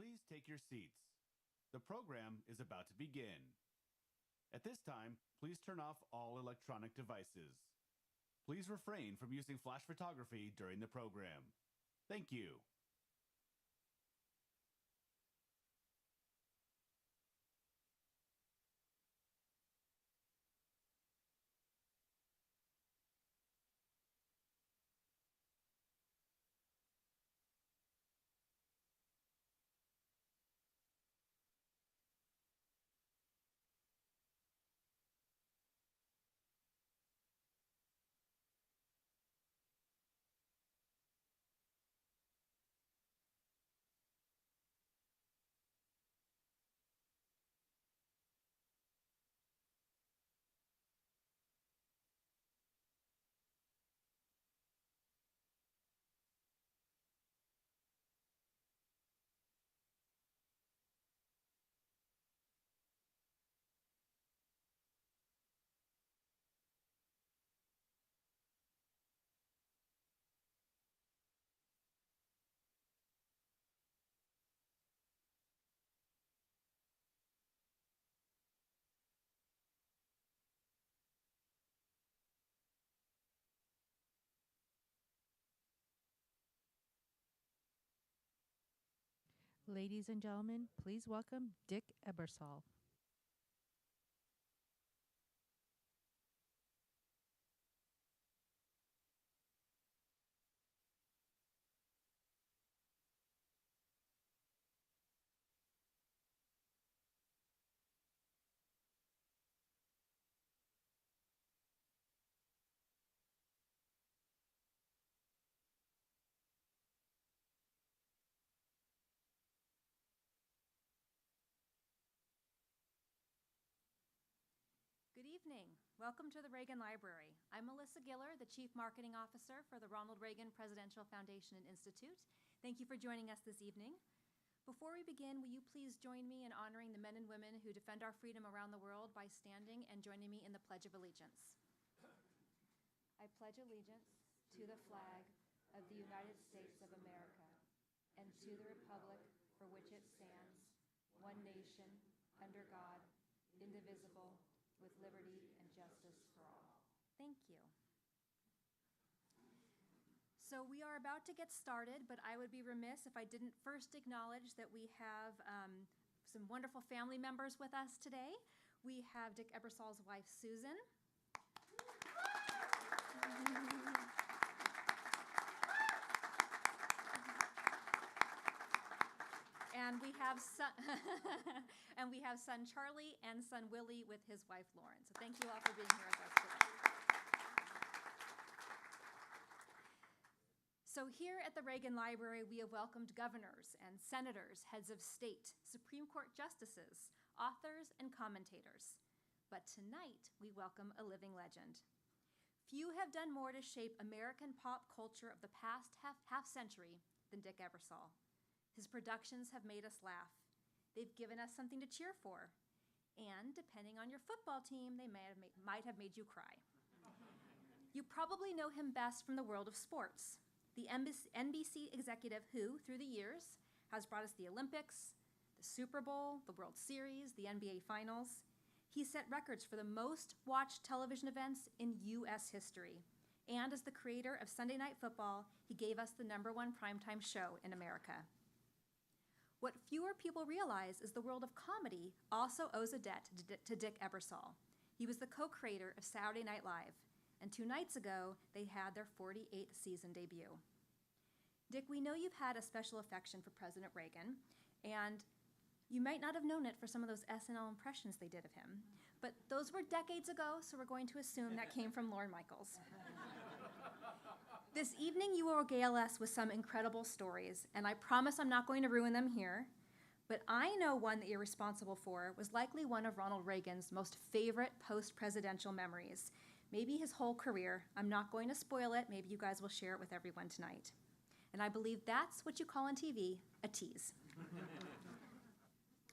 Please take your seats. The program is about to begin. At this time, please turn off all electronic devices. Please refrain from using flash photography during the program. Thank you. Ladies and gentlemen, please welcome Dick Ebersol. Good evening. Welcome to the Reagan Library. I'm Melissa Giller, the Chief Marketing Officer for the Ronald Reagan Presidential Foundation and Institute. Thank you for joining us this evening. Before we begin, will you please join me in honoring the men and women who defend our freedom around the world by standing and joining me in the Pledge of Allegiance. I pledge allegiance to the flag of the United States of America and to the republic for which it stands, one nation, under God, indivisible, with liberty and justice for all. Thank you. So we are about to get started, but I would be remiss if I didn't first acknowledge that we have some wonderful family members with us today. We have Dick Ebersol's wife, Susan. And we have son Charlie and son Willie with his wife Lauren. So thank you all for being here with us today. So here at the Reagan Library, we have welcomed governors and senators, heads of state, Supreme Court justices, authors, and commentators. But tonight, we welcome a living legend. Few have done more to shape American pop culture of the past half century than Dick Ebersol. His productions have made us laugh. They've given us something to cheer for. And depending on your football team, they might have made you cry. You probably know him best from the world of sports. The NBC executive who, through the years, has brought us the Olympics, the Super Bowl, the World Series, the NBA Finals. He set records for the most watched television events in U.S. history. And as the creator of Sunday Night Football, he gave us the #1 primetime show in America. What fewer people realize is the world of comedy also owes a debt to Dick Ebersol. He was the co-creator of Saturday Night Live, and 2 nights ago, they had their 48th season debut. Dick, we know you've had a special affection for President Reagan, and you might not have known it for some of those SNL impressions they did of him, but those were decades ago, so we're going to assume that came from Lorne Michaels. This evening, you will regale us with some incredible stories, and I promise I'm not going to ruin them here, but I know one that you're responsible for was likely one of Ronald Reagan's most favorite post-presidential memories, maybe his whole career. I'm not going to spoil it. Maybe you guys will share it with everyone tonight. And I believe that's what you call on TV a tease.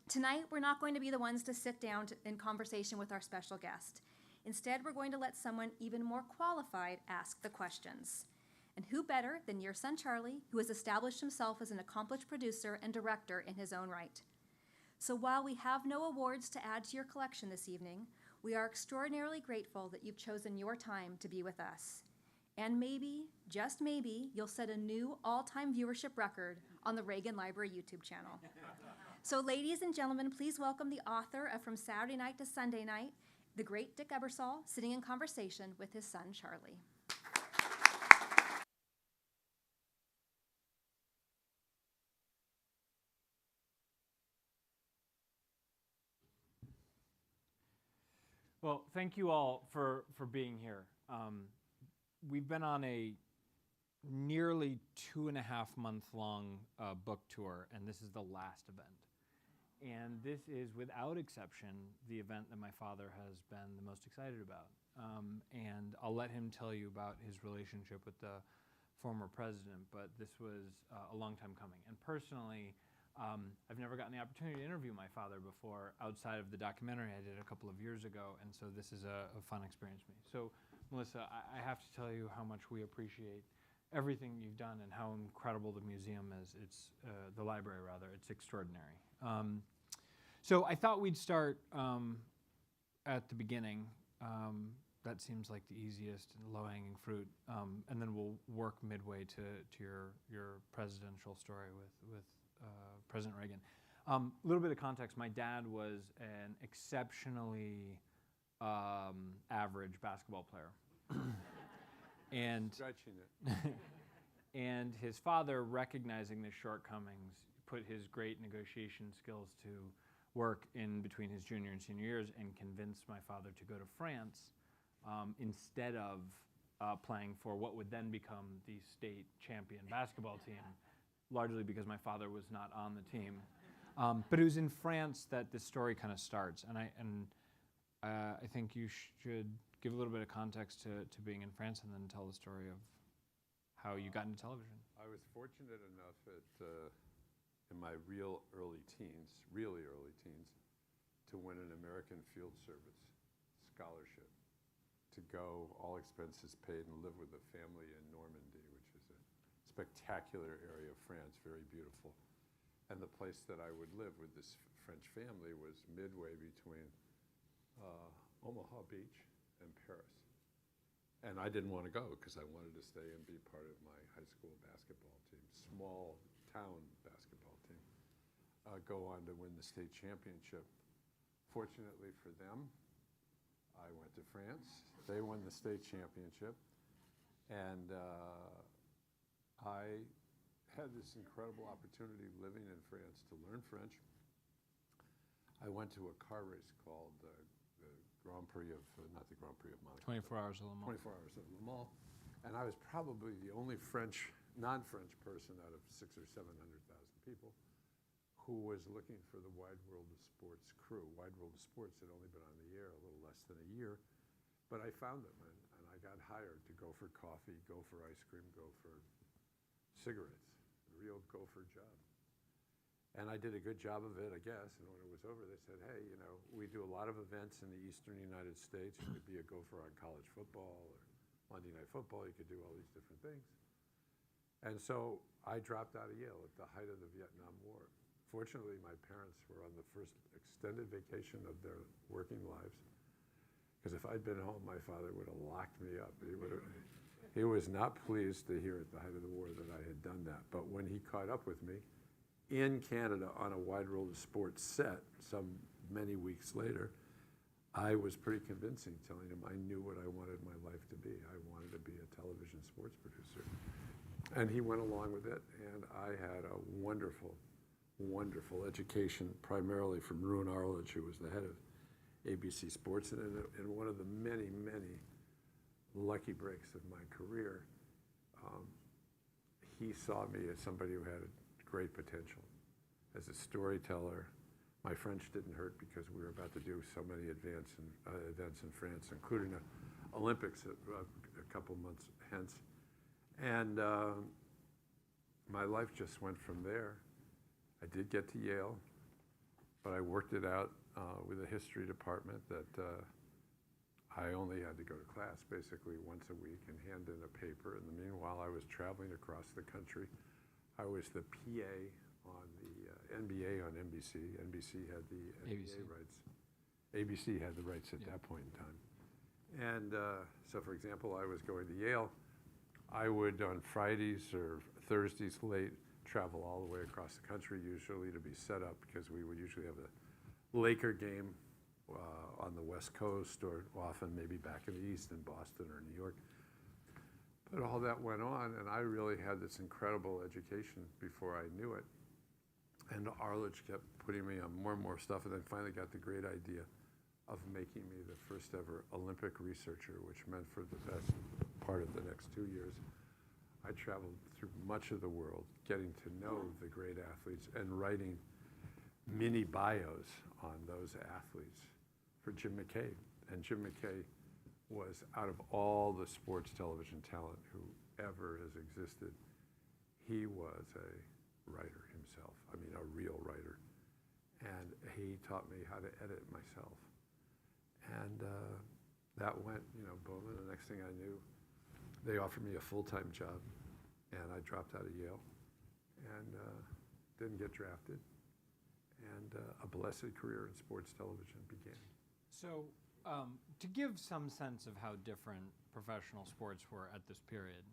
Tonight, we're not going to be the ones to sit down in conversation with our special guest. Instead, we're going to let someone even more qualified ask the questions. And who better than your son Charlie, who has established himself as an accomplished producer and director in his own right. So while we have no awards to add to your collection this evening, we are extraordinarily grateful that you've chosen your time to be with us. And maybe, just maybe, you'll set a new all-time viewership record on the Reagan Library YouTube channel. So ladies and gentlemen, please welcome the author of From Saturday Night to Sunday Night, the great Dick Ebersol, sitting in conversation with his son Charlie. Well, thank you all for being here. We've been on a nearly 2.5-month-long book tour, and this is the last event. And this is, without exception, the event that my father has been the most excited about. And I'll let him tell you about his relationship with the former president, but this was a long time coming. And personally, I've never gotten the opportunity to interview my father before outside of the documentary I did a couple of years ago, and so this is a fun experience for me. So, Melissa, I have to tell you how much we appreciate everything you've done and how incredible the museum is. It's the library, rather. It's extraordinary. So I thought we'd start at the beginning. That seems like the easiest and low-hanging fruit, and then we'll work midway to your presidential story with President Reagan. A little bit of context, my dad was an exceptionally average basketball player. And Stretching it. And his father, recognizing the shortcomings, put his great negotiation skills to work in between his junior and senior years and convinced my father to go to France instead of playing for what would then become the state champion basketball team, largely because my father was not on the team. But it was in France that this story kind of starts, and I think you should give a little bit of context to being in France and then tell the story of how you got into television. I was fortunate enough in my really early teens, to win an American Field Service scholarship to go, all expenses paid, and live with a family in Normandy, which is a spectacular area of France, very beautiful. And the place that I would live with this French family was midway between Omaha Beach and Paris. And I didn't want to go because I wanted to stay and be part of my high school basketball team, small town basketball team, go on to win the state championship. Fortunately for them, I went to France. They won the state championship. And I had this incredible opportunity living in France to learn French. I went to a car race called the Grand Prix of, not the Grand Prix of Monaco. 24 Hours of Le Mans. 24 Hours of Le Mans. And I was probably the only non-French person out of 600,000 or 700,000 people who was looking for the Wide World of Sports crew. Wide World of Sports had only been on the air a little less than a year, but I found them, and I got hired to go for coffee, go for ice cream, go for cigarettes, a real gopher job. And I did a good job of it, I guess, and when it was over, they said, hey, you know, we do a lot of events in the eastern United States. You could be a gopher on college football or Monday Night Football. You could do all these different things. And so I dropped out of Yale at the height of the Vietnam War. Fortunately, my parents were on the first extended vacation of their working lives, because if I'd been home, my father would have locked me up. He was not pleased to hear at the height of the war that I had done that. But when he caught up with me in Canada on a Wide World of Sports set some many weeks later, I was pretty convincing, telling him I knew what I wanted my life to be. I wanted to be a television sports producer. And he went along with it, and I had a wonderful, wonderful education, primarily from Ron Arledge, who was the head of ABC Sports, and one of the many, many lucky breaks of my career, he saw me as somebody who had great potential as a storyteller. My French didn't hurt because we were about to do so many events in France, including the Olympics a couple months hence. And my life just went from there. I did get to Yale, but I worked it out with the history department that I only had to go to class basically once a week and hand in a paper. In the meanwhile, I was traveling across the country. I was the PA on the NBA on NBC. NBC had the NBA rights. ABC had the rights at that point in time. And so, for example, I was going to Yale. I would, on Fridays or Thursdays late, travel all the way across the country, usually to be set up, because we would usually have a Laker game on the West Coast, or often maybe back in the East in Boston or New York. But all that went on, and I really had this incredible education before I knew it. And Arledge kept putting me on more and more stuff, and then finally got the great idea of making me the first ever Olympic researcher, which meant for the best part of the next 2 years, I traveled through much of the world, getting to know the great athletes and writing mini bios on those athletes for Jim McKay. And Jim McKay was, out of all the sports television talent who ever has existed, he was a writer himself. I mean, a real writer. And he taught me how to edit myself. And that went, boom, and the next thing I knew, they offered me a full-time job, and I dropped out of Yale and didn't get drafted. And a blessed career in sports television began. So, to give some sense of how different professional sports were at this period,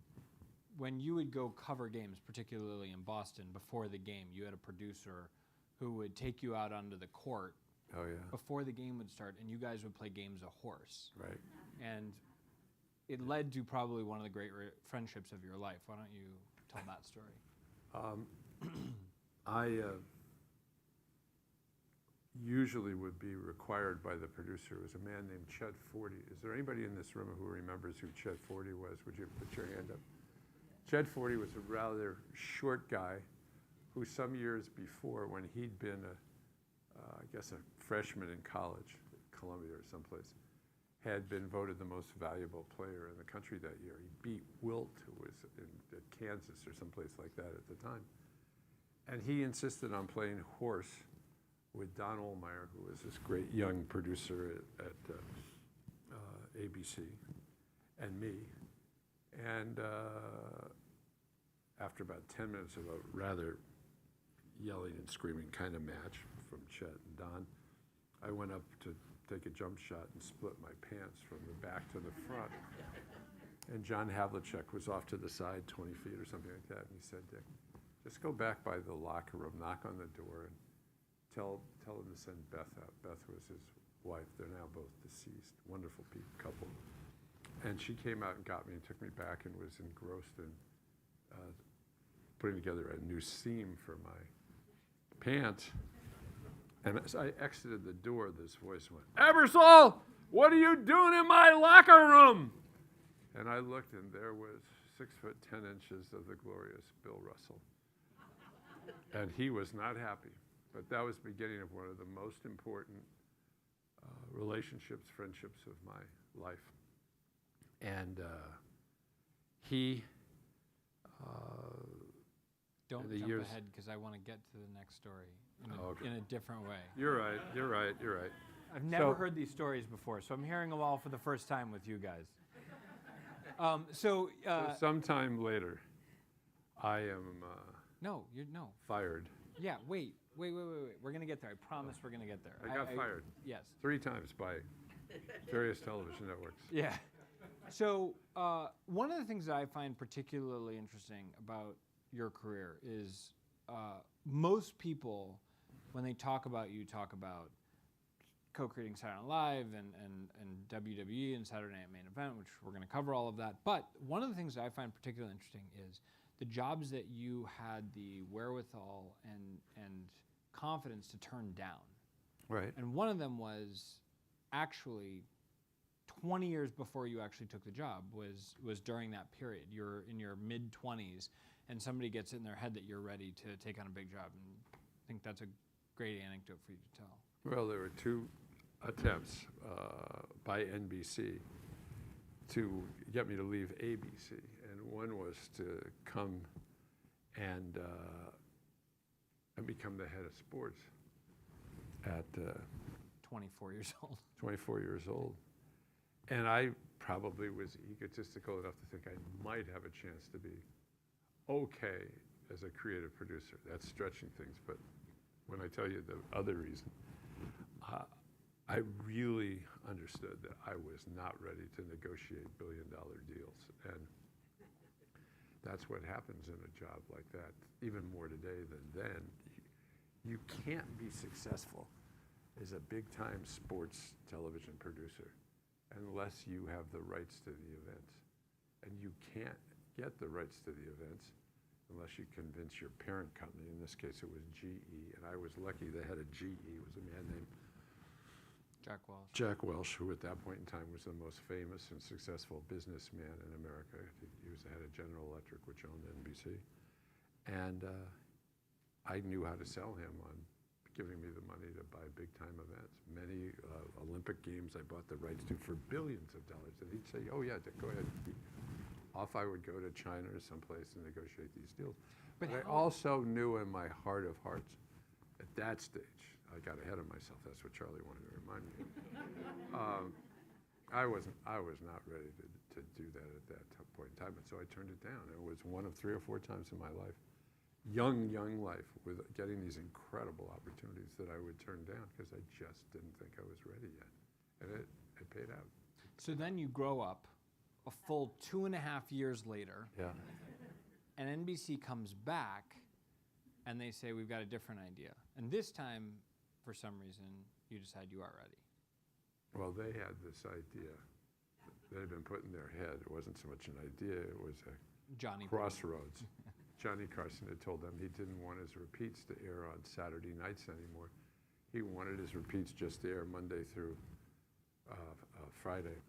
when you would go cover games, particularly in Boston, before the game, you had a producer who would take you out onto the court before the game would start, and you guys would play games of horse. Right. And it led to probably one of the great friendships of your life. Why don't you tell that story? I usually would be required by the producer. It was a man named Chet Forty. Is there anybody in this room who remembers who Chet Forty was? Would you put your hand up? Chet Forty was a rather short guy who some years before, when he'd been I guess a freshman in college, Columbia or someplace, had been voted the most valuable player in the country that year. He beat Wilt, who was at Kansas or someplace like that at the time. And he insisted on playing horse with Don Ohlmeyer, who was this great young producer at ABC, and me. And after about 10 minutes of a rather yelling and screaming kind of match from Chet and Don, I went up to take a jump shot and split my pants from the back to the front. And John Havlicek was off to the side 20 feet or something like that, and he said, "Dick, just go back by the locker room, knock on the door, and tell him to send Beth out." Beth was his wife. They're now both deceased. Wonderful couple. And she came out and got me and took me back and was engrossed in putting together a new seam for my pants. And as I exited the door, this voice went, "Ebersol, what are you doing in my locker room?" And I looked, and there was 6'10" of the glorious Bill Russell. And he was not happy. But that was the beginning of one of the most important relationships, friendships of my life. And he... Don't jump ahead, because I want to get to the next story in a different way. You're right. I've never heard these stories before, so I'm hearing them all for the first time with you guys. So sometime later, I am No. fired. Yeah, wait. We're going to get there. I promise we're going to get there. I got fired. Yes. 3 times by various television networks. Yeah. So one of the things that I find particularly interesting about your career is most people, when they talk about you, talk about co-creating Saturday Night Live and WWE and Saturday Night Main Event, which we're going to cover all of that. But one of the things that I find particularly interesting is the jobs that you had the wherewithal and confidence to turn down. Right. And one of them was actually 20 years before you actually took the job was during that period. You're in your mid-20s, and somebody gets it in their head that you're ready to take on a big job. And I think that's a great anecdote for you to tell. Well, there were 2 attempts by NBC to get me to leave ABC. And one was to come and become the head of sports at 24 years old. 24 years old. And I probably was egotistical enough to think I might have a chance to be okay as a creative producer. That's stretching things, but when I tell you the other reason, I really understood that I was not ready to negotiate billion-dollar deals. And that's what happens in a job like that, even more today than then. You can't be successful as a big-time sports television producer unless you have the rights to the events. And you can't get the rights to the events unless you convince your parent company. In this case, it was GE, and I was lucky the head of GE was a man named Jack Welch, who at that point in time was the most famous and successful businessman in America. He was the head of General Electric, which owned NBC. And I knew how to sell him on giving me the money to buy big-time events. Many Olympic Games I bought the rights to for billions of dollars. And he'd say, oh yeah, Dick, go ahead. Off I would go to China or someplace and negotiate these deals. But I also knew in my heart of hearts, at that stage, I got ahead of myself. That's what Charlie wanted to remind me of. I was not ready to do that at that point in time, and so I turned it down. It was one of 3 or 4 times in my life, young life, with getting these incredible opportunities that I would turn down because I just didn't think I was ready yet, and it paid out. So then you grow up, a full 2.5 years later, Yeah. and NBC comes back, and they say, we've got a different idea. And this time, for some reason, you decide you are ready. Well, they had this idea that had been put in their head. It wasn't so much an idea, it was a crossroads. Johnny Carson had told them he didn't want his repeats to air on Saturday nights anymore. He wanted his repeats just to air Monday through Friday,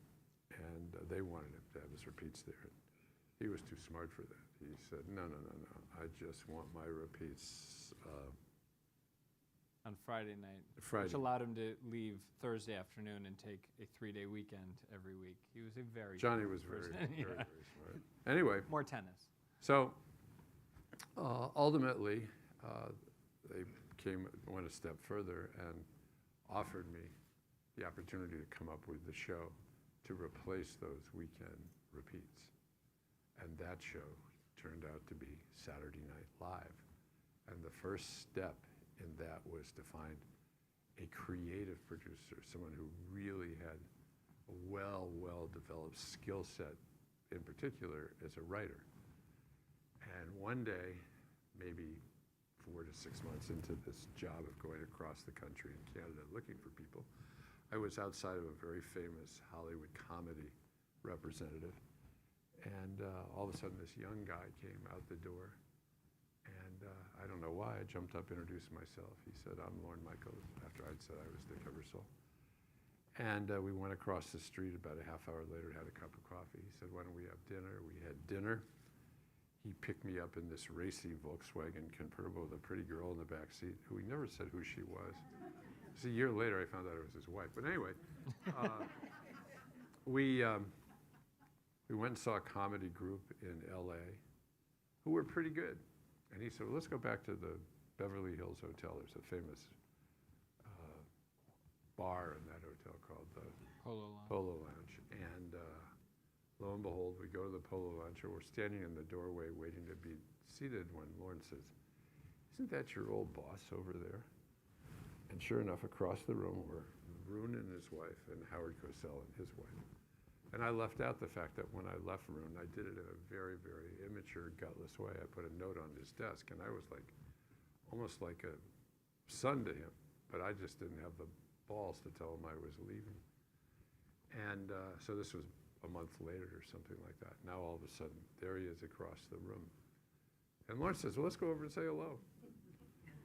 and they wanted him to have his repeats there. He was too smart for that. He said, no, I just want my repeats on Friday night, Friday. Which allowed him to leave Thursday afternoon and take a 3-day weekend every week. He was a very Johnny was very, very smart. Anyway. More tennis. So ultimately, they went a step further and offered me the opportunity to come up with the show to replace those weekend repeats. And that show turned out to be Saturday Night Live. And the first step in that was to find a creative producer, someone who really had a well-developed skill set, in particular as a writer. And one day, maybe 4 to 6 months into this job of going across the country in Canada looking for people, I was outside of a very famous Hollywood comedy representative. And all of a sudden, this young guy came out the door. And I don't know why, I jumped up, introduced myself. He said, I'm Lorne Michaels, after I'd said I was Dick Ebersol. And we went across the street about a half hour later, had a cup of coffee. He said, why don't we have dinner? We had dinner. He picked me up in this racy Volkswagen convertible with a pretty girl in the back seat, who he never said who she was. A year later, I found out it was his wife. But anyway, we went and saw a comedy group in LA who were pretty good. And he said, well, let's go back to the Beverly Hills Hotel. There's a famous bar in that hotel called the Polo Lounge. And lo and behold, we go to the Polo Lounge, and we're standing in the doorway waiting to be seated when Lorne says, isn't that your old boss over there? And sure enough, across the room were Roone and his wife and Howard Cosell and his wife. And I left out the fact that when I left Roone, I did it in a very, very immature, gutless way. I put a note on his desk, and I was like, almost like a son to him, but I just didn't have the balls to tell him I was leaving. And so this was a month later or something like that. Now all of a sudden, there he is across the room. And Lorne says, well, let's go over and say hello.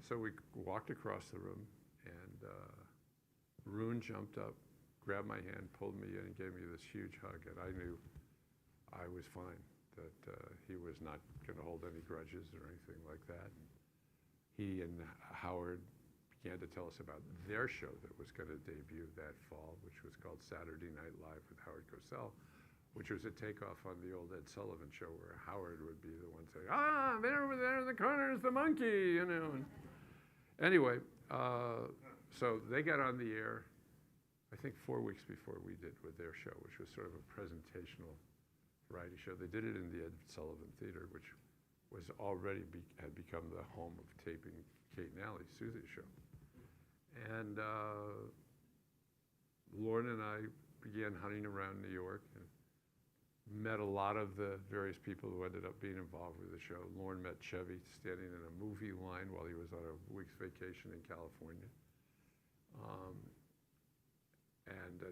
So we walked across the room, and Roone jumped up, grabbed my hand, pulled me in, and gave me this huge hug. And I knew I was fine, that he was not going to hold any grudges or anything like that. And he and Howard began to tell us about their show that was going to debut that fall, which was called Saturday Night Live with Howard Cosell, which was a takeoff on the old Ed Sullivan show, where Howard would be the one saying, there over there in the corner is the monkey, you know. And anyway, so they got on the air. I think 4 weeks before we did with their show, which was sort of a presentational variety show. They did it in the Ed Sullivan Theater, which was already had become the home of taping Kate and Allie, Susie's show. And Lorne and I began hunting around New York and met a lot of the various people who ended up being involved with the show. Lorne met Chevy standing in a movie line while he was on a week's vacation in California.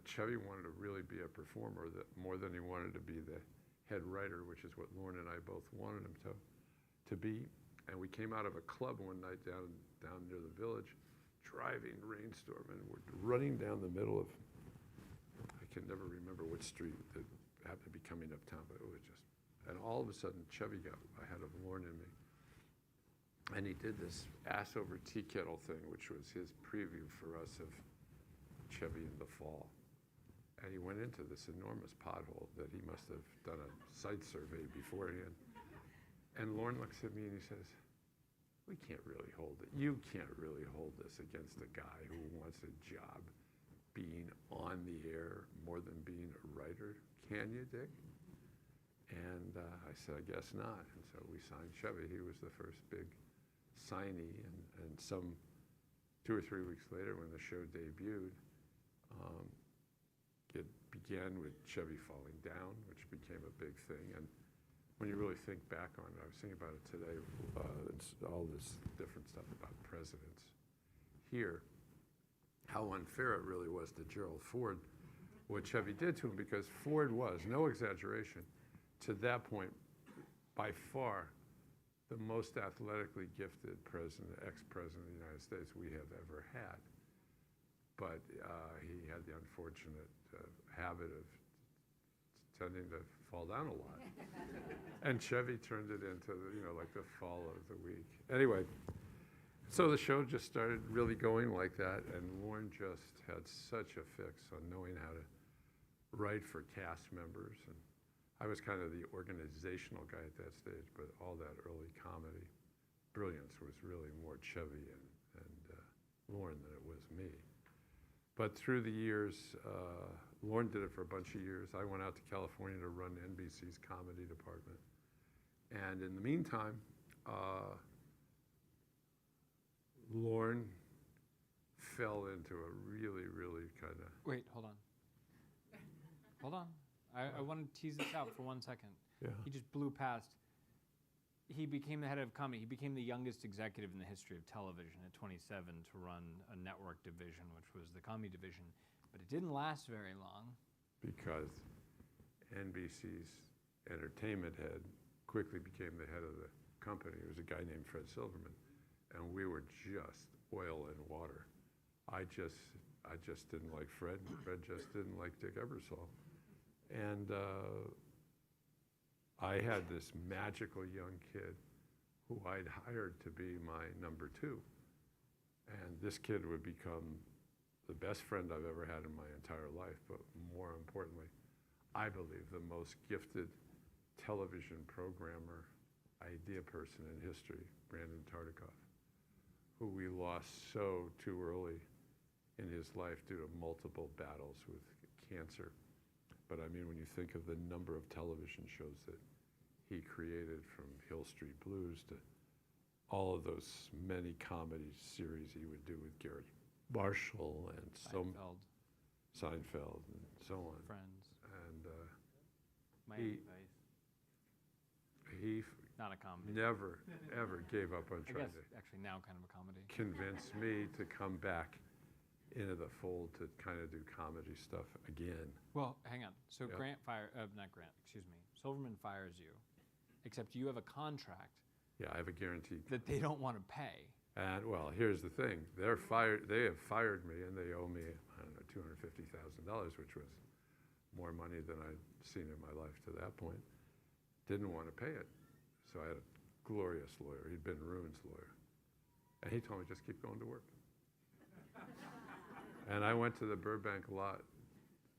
Chevy wanted to really be a performer more than he wanted to be the head writer, which is what Lorne and I both wanted him to be. And we came out of a club one night down near the Village, driving rainstorm, and we're running down the middle of, I can never remember what street that happened to be coming uptown, but it was just, and all of a sudden Chevy got ahead of Lorne and me. And he did this ass over tea kettle thing, which was his preview for us of Chevy in the fall. And he went into this enormous pothole that he must have done a site survey beforehand. And Lorne looks at me and he says, we can't really hold it. You can't really hold this against a guy who wants a job being on the air more than being a writer. Can you, Dick? And I said, I guess not. And so we signed Chevy. He was the first big signee. And some 2 or 3 weeks later, when the show debuted, it began with Chevy falling down, which became a big thing. And when you really think back on it, I was thinking about it today, it's all this different stuff about presidents here, how unfair it really was to Gerald Ford, what Chevy did to him, because Ford was, no exaggeration, to that point, by far, the most athletically gifted president, ex-president of the United States we have ever had. But he had the unfortunate habit of tending to fall down a lot. And Chevy turned it into, like the fall of the week. Anyway, so the show just started really going like that, and Lorne just had such a fix on knowing how to write for cast members. And I was kind of the organizational guy at that stage, but all that early comedy brilliance was really more Chevy and Lorne than it was me. But through the years, Lorne did it for a bunch of years. I went out to California to run NBC's comedy department. And in the meantime, Lorne fell into a really, really kind of... Wait, hold on. Hold on. I want to tease this out for 1 second. Yeah. He just blew past. He became the head of comedy. He became the youngest executive in the history of television at 27 to run a network division, which was the comedy division. But it didn't last very long. Because NBC's entertainment head quickly became the head of the company. It was a guy named Fred Silverman. And we were just oil and water. I just didn't like Fred. Fred just didn't like Dick Ebersol. And I had this magical young kid who I'd hired to be my number 2. And this kid would become the best friend I've ever had in my entire life, but more importantly, I believe the most gifted television programmer, idea person in history, Brandon Tartikoff, who we lost so too early in his life due to multiple battles with cancer. But I mean, when you think of the number of television shows that he created, from Hill Street Blues to all of those many comedy series he would do with Gary Marshall and Seinfeld and so on. Friends. And Miami Vice. He Not a comedy. never, ever gave up on I trying guess to actually now kind of a comedy. convince me to come back into the fold to kind of do comedy stuff again. Well, hang on. So Yeah. Silverman fires you, except you have a contract Yeah, I have a guarantee. that they don't want to pay. And well, here's the thing: they have fired me, and they owe me, I don't know, $250,000, which was more money than I'd seen in my life to that point. Didn't want to pay it, so I had a glorious lawyer. He'd been Ruin's lawyer, and he told me just keep going to work. And I went to the Burbank lot,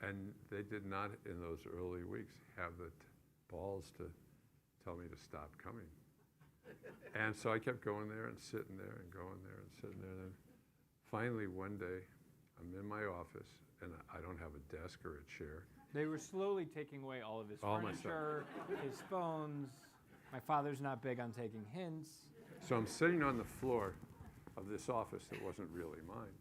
and they did not, in those early weeks, have the balls to tell me to stop coming. And so I kept going there and sitting there and going there and sitting there. And then finally one day, I'm in my office, and I don't have a desk or a chair. They were slowly taking away all of his All my stuff. furniture, his phones. My father's not big on taking hints. So I'm sitting on the floor of this office that wasn't really mine.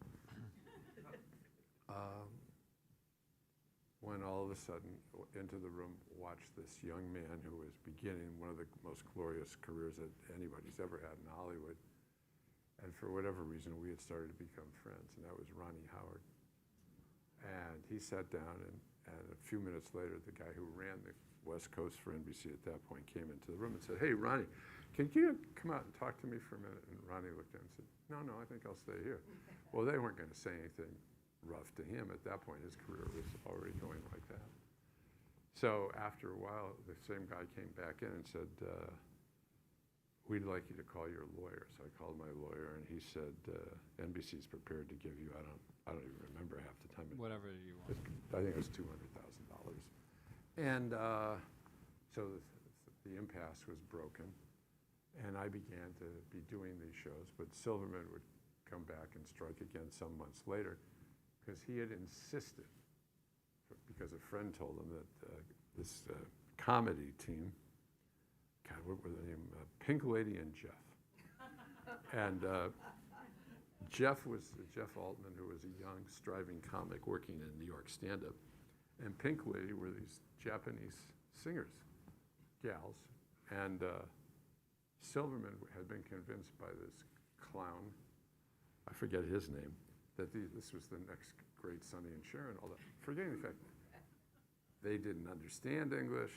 When all of a sudden, into the room, watched this young man who was beginning one of the most glorious careers that anybody's ever had in Hollywood. And for whatever reason, we had started to become friends, and that was Ronnie Howard. And he sat down, and a few minutes later, the guy who ran the West Coast for NBC at that point came into the room and said, "Hey, Ronnie, can you come out and talk to me for a minute?" And Ronnie looked at him and said, No, I think I'll stay here. Well, they weren't going to say anything rough to him. At that point, his career was already going like that. So after a while, the same guy came back in and said, "We'd like you to call your lawyer." So I called my lawyer, and he said, "NBC's prepared to give you," I don't even remember half the time. Whatever you want. I think it was $200,000. And so the impasse was broken, and I began to be doing these shows. But Silverman would come back and strike again some months later, because he had insisted, because a friend told him that this comedy team, God, what were the name? Pink Lady and Jeff. And Jeff Altman, who was a young, striving comic working in New York stand-up. And Pink Lady were these Japanese singers, gals. And Silverman had been convinced by this clown, I forget his name, that this was the next great Sonny and Cher and all that. Forgetting the fact they didn't understand English,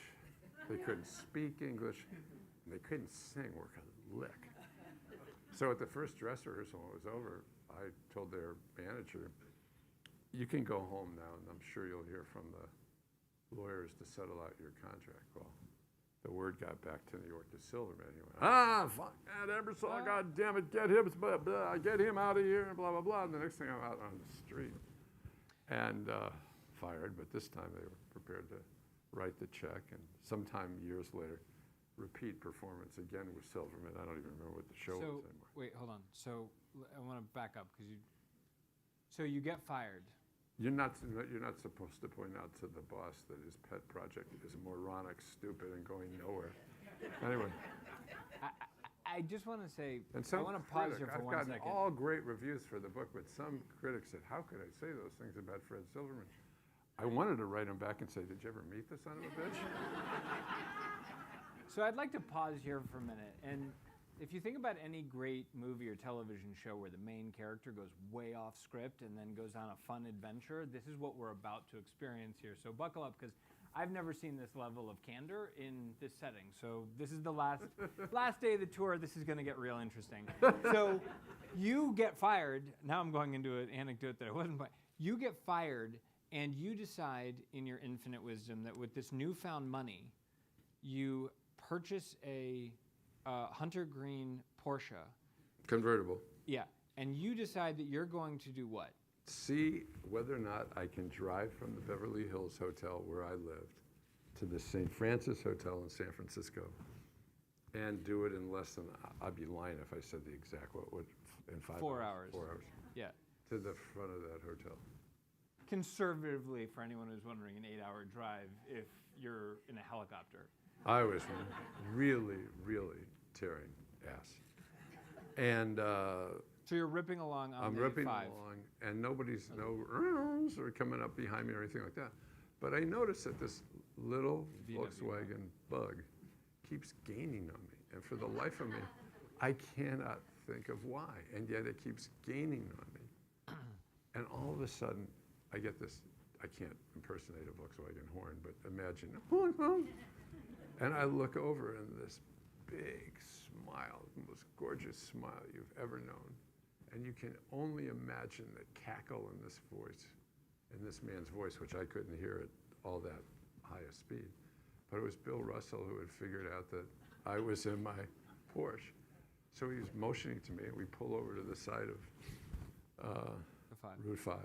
they couldn't speak English, and they couldn't sing worth a lick. So at the first dress rehearsal, when it was over, I told their manager, "You can go home now, and I'm sure you'll hear from the lawyers to settle out your contract." Well, the word got back to New York to Silverman. He went, fuck that Ebersol, God damn it, get him, blah, blah, get him out of here, and blah, blah, blah. And the next thing I'm out on the street and fired, but this time they were prepared to write the check, and sometime years later, repeat performance again with Silverman. I don't even remember what the show was anymore. Wait, hold on. So I want to back up, because you get fired. You're not supposed to point out to the boss that his pet project is moronic, stupid, and going nowhere. Anyway. I just want to say, And I want to pause here for I've 1 gotten second. all great reviews for the book, but some critics said, "How could I say those things about Fred Silverman?" I wanted to write him back and say, "Did you ever meet the son of a bitch?" So I'd like to pause here for a minute. And if you think about any great movie or television show where the main character goes way off script and then goes on a fun adventure, this is what we're about to experience here. So buckle up, because I've never seen this level of candor in this setting. So this is the last day of the tour. This is going to get real interesting. So you get fired. Now I'm going into an anecdote that I wasn't. You get fired, and you decide in your infinite wisdom that with this newfound money, you purchase a Hunter Green Porsche. Convertible. Yeah. And you decide that you're going to do what? See whether or not I can drive from the Beverly Hills Hotel where I lived to the St. Francis Hotel in San Francisco and do it in less than, I'd be lying if I said the exact, in 5 hours. 4 hours. 4 hours. Yeah. To the front of that hotel. Conservatively, for anyone who's wondering, an 8-hour drive if you're in a helicopter. I was really, really tearing ass. And So you're ripping along on I'm the ripping 5. along, and nobody's are coming up behind me or anything like that. But I noticed that this little VW. Volkswagen Bug keeps gaining on me. And for the life of me, I cannot think of why. And yet it keeps gaining on me. And all of a sudden, I get this, I can't impersonate a Volkswagen horn, but imagine, and I look over and this big smile, the most gorgeous smile you've ever known. And you can only imagine the cackle in this voice, in this man's voice, which I couldn't hear at all that high a speed. But it was Bill Russell who had figured out that I was in my Porsche. So he was motioning to me, and we pull over to the side of Route 5,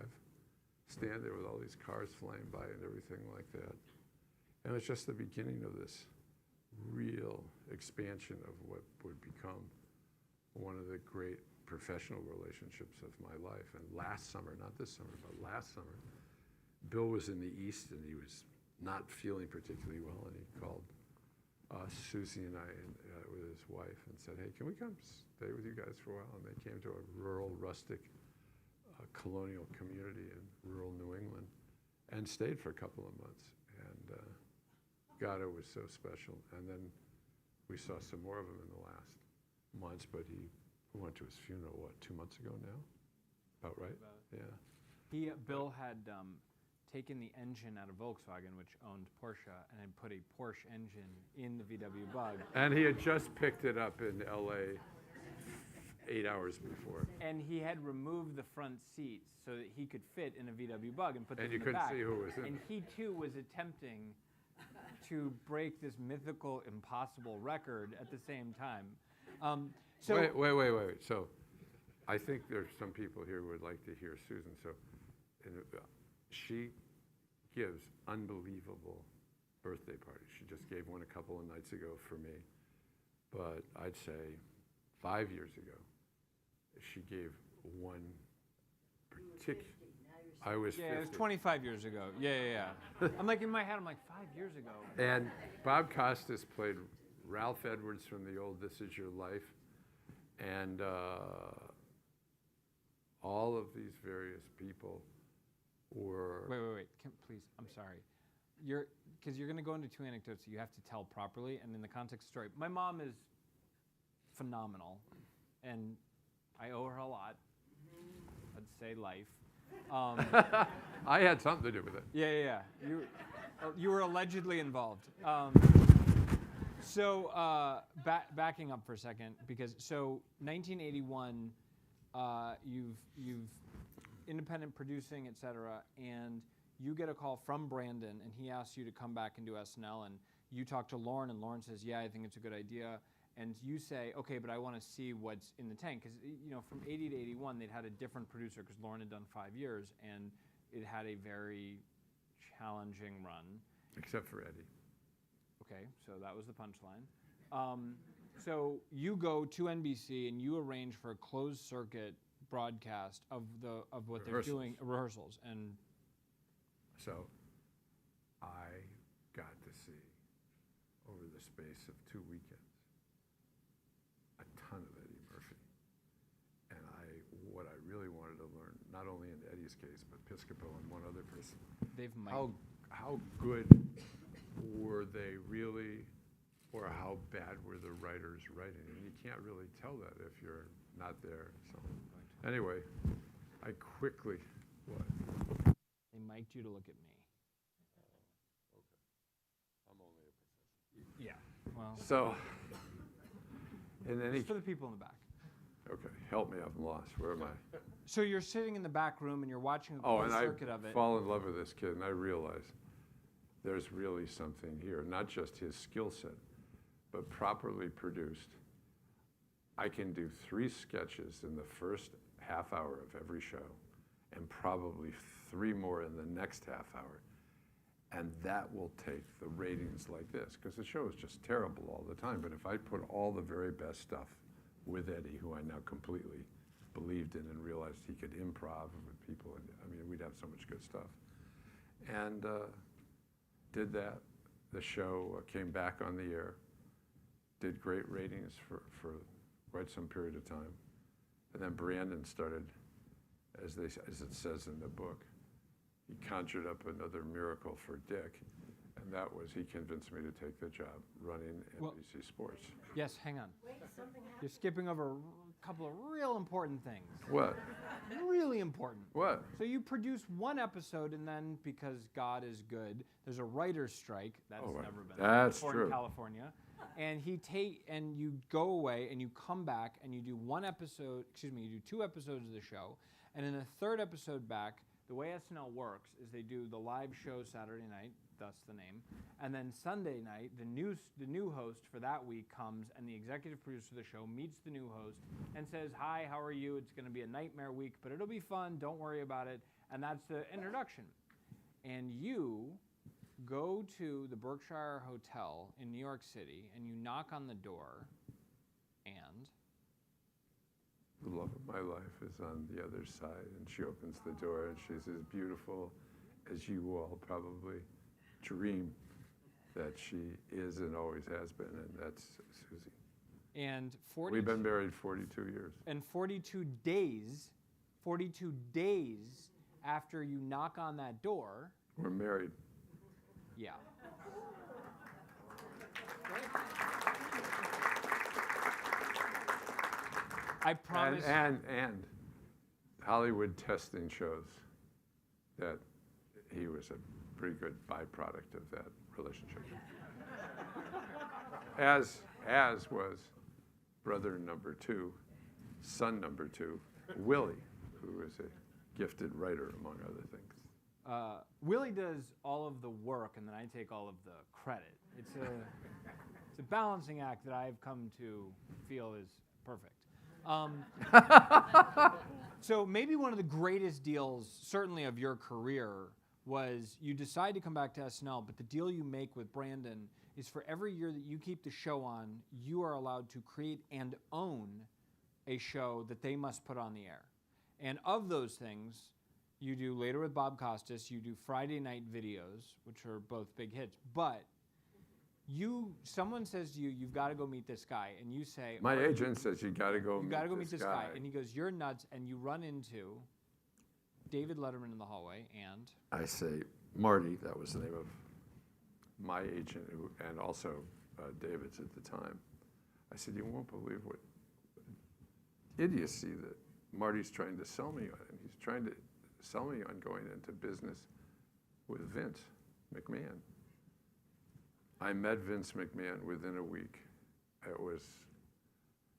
stand there with all these cars flying by and everything like that. And it's just the beginning of this real expansion of what would become one of the great professional relationships of my life. And last summer, not this summer, but last summer, Bill was in the East, and he was not feeling particularly well, and he called Susie and I with his wife and said, hey, can we come stay with you guys for a while? And they came to a rural, rustic, colonial community in rural New England and stayed for a couple of months. And God, it was so special. And then we saw some more of him in the last months, but we went to his funeral, 2 months ago now? About right? Yeah. Bill had taken the engine out of Volkswagen, which owned Porsche, and had put a Porsche engine in the VW Bug. And he had just picked it up in LA 8 hours before. And he had removed the front seats so that he could fit in a VW Bug and put them And in you the couldn't back. see who was in And it. he too was attempting to break this mythical, impossible record at the same time. So Wait. So I think there's some people here who would like to hear Susan. So she gives unbelievable birthday parties. She just gave one a couple of nights ago for me. But I'd say 5 years ago, she gave one particular. I was 50. Yeah, it was 25 years ago. Yeah. I'm like, in my head, I'm like, 5 years ago. And Bob Costas played Ralph Edwards from the old This Is Your Life. And all of these various people were... Wait. Please, I'm sorry. Because you're going to go into two anecdotes that you have to tell properly, and in the context of the story. My mom is phenomenal, and I owe her a lot. I'd say life. I had something to do with it. Yeah. You were allegedly involved. Backing up for a second, because 1981, you've independent producing, et cetera, and you get a call from Brandon, and he asks you to come back and do SNL, and you talk to Lorne, and Lorne says, yeah, I think it's a good idea. And you say, okay, but I want to see what's in the tank. Because, from 80 to 81, they'd had a different producer because Lorne had done 5 years, and it had a very challenging run. Except for Eddie. Okay, so that was the punchline. So you go to NBC, and you arrange for a closed circuit broadcast of what they're doing, rehearsals. And so I got to see, over the space of 2 weekends, a ton of Eddie Murphy. And what I really wanted to learn, not only in Eddie's case, but Piscopo and one other person, how good were they really, or how bad were the writers writing? And you can't really tell that if you're not there. So anyway, I quickly, what? They mic'd you to look at me. Okay. I'm only a professor. Yeah. Well. So, in any... Just for the people in the back. Okay, help me, I'm lost. Where am I? So you're sitting in the back room and you're watching a closed circuit of it. I fall in love with this kid, and I realize there's really something here. Not just his skill set, but properly produced. I can do 3 sketches in the first half hour of every show, and probably 3 more in the next half hour. And that will take the ratings like this, because the show is just terrible all the time. But if I put all the very best stuff with Eddie, who I now completely believed in and realized he could improv with people, and we'd have so much good stuff. And did that. The show came back on the air, did great ratings for quite some period of time. And then Brandon started, as it says in the book, he conjured up another miracle for Dick, and that was he convinced me to take the job running NBC Sports. Yes, hang on. You're skipping over a couple of real important things. What? Really important. What? So you produce 1 episode, and then because God is good, there's a writer's strike. That's never been That's before true. in California. And you go away and you come back and you do 1 episode. You do 2 episodes of the show, and in the 3rd episode back, the way SNL works is they do the live show Saturday night, thus the name, and then Sunday night, the new host for that week comes, and the executive producer of the show meets the new host and says, "Hi, how are you? It's going to be a nightmare week, but it'll be fun. Don't worry about it." And that's the introduction. And you go to the Berkshire Hotel in New York City, and you knock on the door, and The love of my life is on the other side, and she opens the door, and she's as beautiful as you all probably dream that she is and always has been, and that's Susie. And We've been married 42 years. And 42 days after you knock on that door, We're married. yeah. I promise. And Hollywood testing shows that he was a pretty good byproduct of that relationship. as was brother number 2, son number 2, Willie, who is a gifted writer, among other things. Willie does all of the work, and then I take all of the credit. It's a balancing act that I've come to feel is perfect. So maybe one of the greatest deals, certainly of your career, was you decide to come back to SNL, but the deal you make with Brandon is for every year that you keep the show on, you are allowed to create and own a show that they must put on the air. And of those things, you do later with Bob Costas, you do Friday night videos, which are both big hits, but someone says to you, you've got to go meet this guy, and you say, My agent says you got to go meet this guy, and he goes, you're nuts, and you run into David Letterman in the hallway, and I say, Marty, that was the name of my agent, and also David's at the time. I said, you won't believe what idiocy that Marty's trying to sell me on. And he's trying to sell me on going into business with Vince McMahon. I met Vince McMahon within a week. It was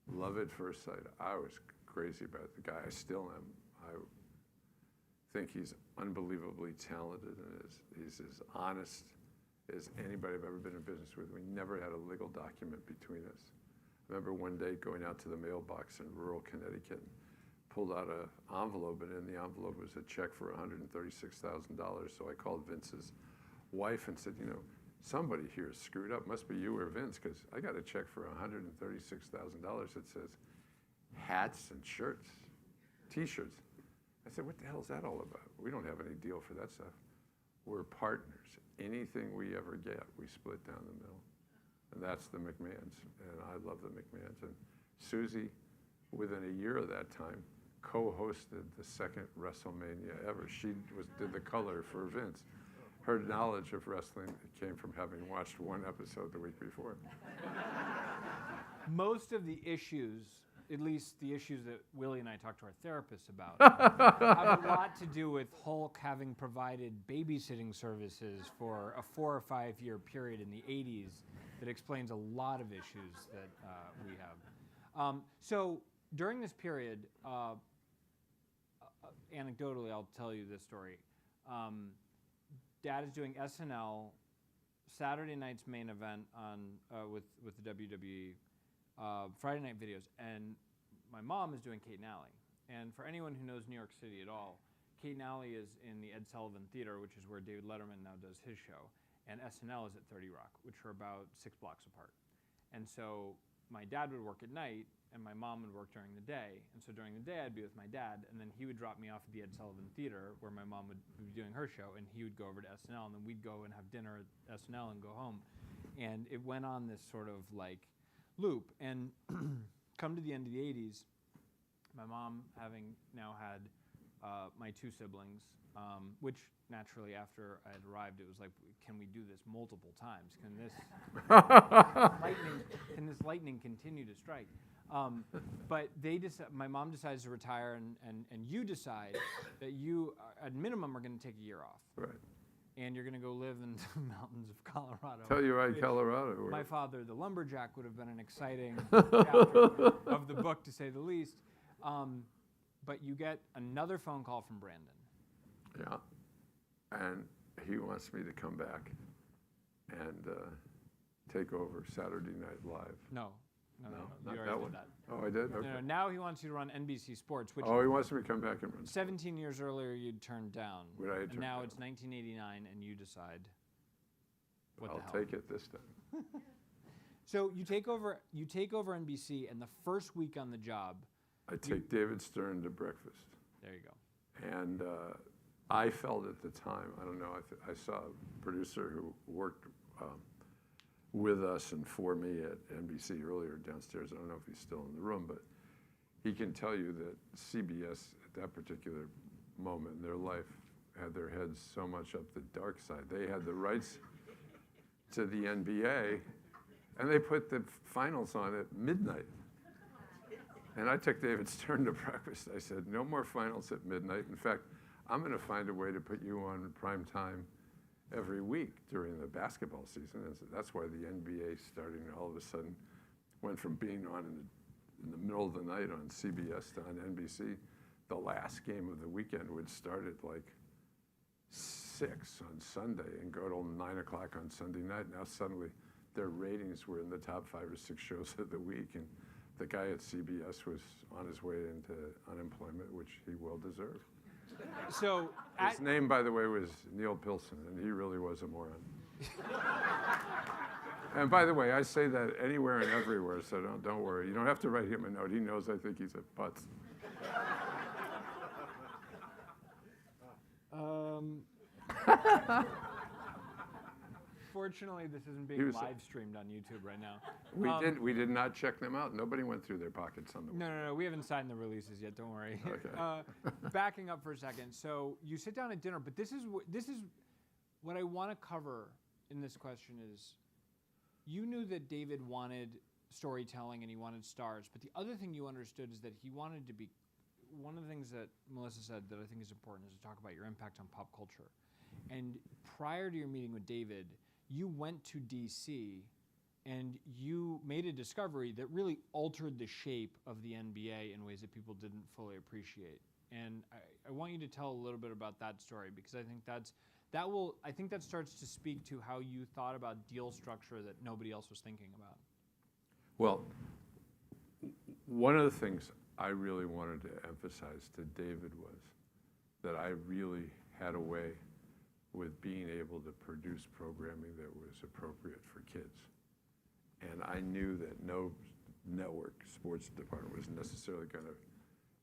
love at first sight. I was crazy about the guy. I still am. I think he's unbelievably talented, and he's as honest as anybody I've ever been in business with. We never had a legal document between us. I remember one day going out to the mailbox in rural Connecticut, pulled out an envelope, and in the envelope was a check for $136,000. So I called Vince's wife and said, somebody here is screwed up. Must be you or Vince, because I got a check for $136,000 that says hats and shirts, T-shirts. I said, what the hell is that all about? We don't have any deal for that stuff. We're partners. Anything we ever get, we split down the middle. And that's the McMahons, and I love the McMahons. And Susie, within a year of that time, co-hosted the second WrestleMania ever. She did the color for Vince. Her knowledge of wrestling came from having watched one episode the week before. Most of the issues, at least the issues that Willie and I talk to our therapists about, have a lot to do with Hulk having provided babysitting services for a 4 or 5 year period in the 80s that explains a lot of issues that we have. So during this period, anecdotally, I'll tell you this story. Dad is doing SNL, Saturday night's main event on with the WWE, Friday night videos, and my mom is doing Kate and Alley. And for anyone who knows New York City at all, Kate and Alley is in the Ed Sullivan Theater, which is where David Letterman now does his show, and SNL is at 30 Rock, which are about 6 blocks apart. And so my dad would work at night, and my mom would work during the day. And so during the day, I'd be with my dad, and then he would drop me off at the Ed Sullivan Theater, where my mom would be doing her show, and he would go over to SNL, and then we'd go and have dinner at SNL and go home. And it went on this sort of like loop. And come to the end of the 80s, my mom having now had my 2 siblings, which naturally after I had arrived, it was like, can we do this multiple times? Can this lightning continue to strike? But my mom decides to retire, and you decide that you, at minimum, are going to take a year off. Right. And you're going to go live in the mountains of Colorado. Telluride, Colorado. My father, the lumberjack, would have been an exciting chapter of the book, to say the least. But you get another phone call from Brandon. Yeah. And he wants me to come back and take over Saturday Night Live. No. Not You that already one. did that. Oh, I did? Okay. No, now he wants you to run NBC Sports, which Oh, he wants me to come back and run. 17 years earlier you'd turned down. Would I have and turned now down? it's 1989, and you decide what the hell. I'll take it this time. So you take over NBC, and the first week on the job, I take David Stern to breakfast. there you go. And I felt at the time, I don't know, I saw a producer who worked with us and for me at NBC earlier downstairs. I don't know if he's still in the room, but he can tell you that CBS at that particular moment in their life had their heads so much up the dark side. They had the rights to the NBA, and they put the finals on at midnight. And I took David Stern to breakfast. I said, no more finals at midnight. In fact, I'm going to find a way to put you on prime time every week during the basketball season. And so that's why the NBA starting all of a sudden went from being on in the middle of the night on CBS to on NBC. The last game of the weekend would start at like 6 on Sunday and go till 9 o'clock on Sunday night. Now suddenly their ratings were in the top 5 or 6 shows of the week, and the guy at CBS was on his way into unemployment, which he well deserved. So his name, by the way, was Neil Pilson, and he really was a moron. And by the way, I say that anywhere and everywhere, so don't worry. You don't have to write him a note. He knows I think he's a putz. Fortunately, this isn't being live streamed on YouTube right now. We did not check them out. Nobody went through their pockets on the way. No. We haven't signed the releases yet. Don't worry. Okay. Backing up for a second. So you sit down at dinner, but this is what I want to cover in this question is, you knew that David wanted storytelling and he wanted stars, but the other thing you understood is that he wanted to be. One of the things that Melissa said that I think is important is to talk about your impact on pop culture. And prior to your meeting with David, you went to DC and you made a discovery that really altered the shape of the NBA in ways that people didn't fully appreciate. And I want you to tell a little bit about that story, because I think that starts to speak to how you thought about deal structure that nobody else was thinking about. Well, one of the things I really wanted to emphasize to David was that I really had a way with being able to produce programming that was appropriate for kids. And I knew that no network sports department was necessarily going to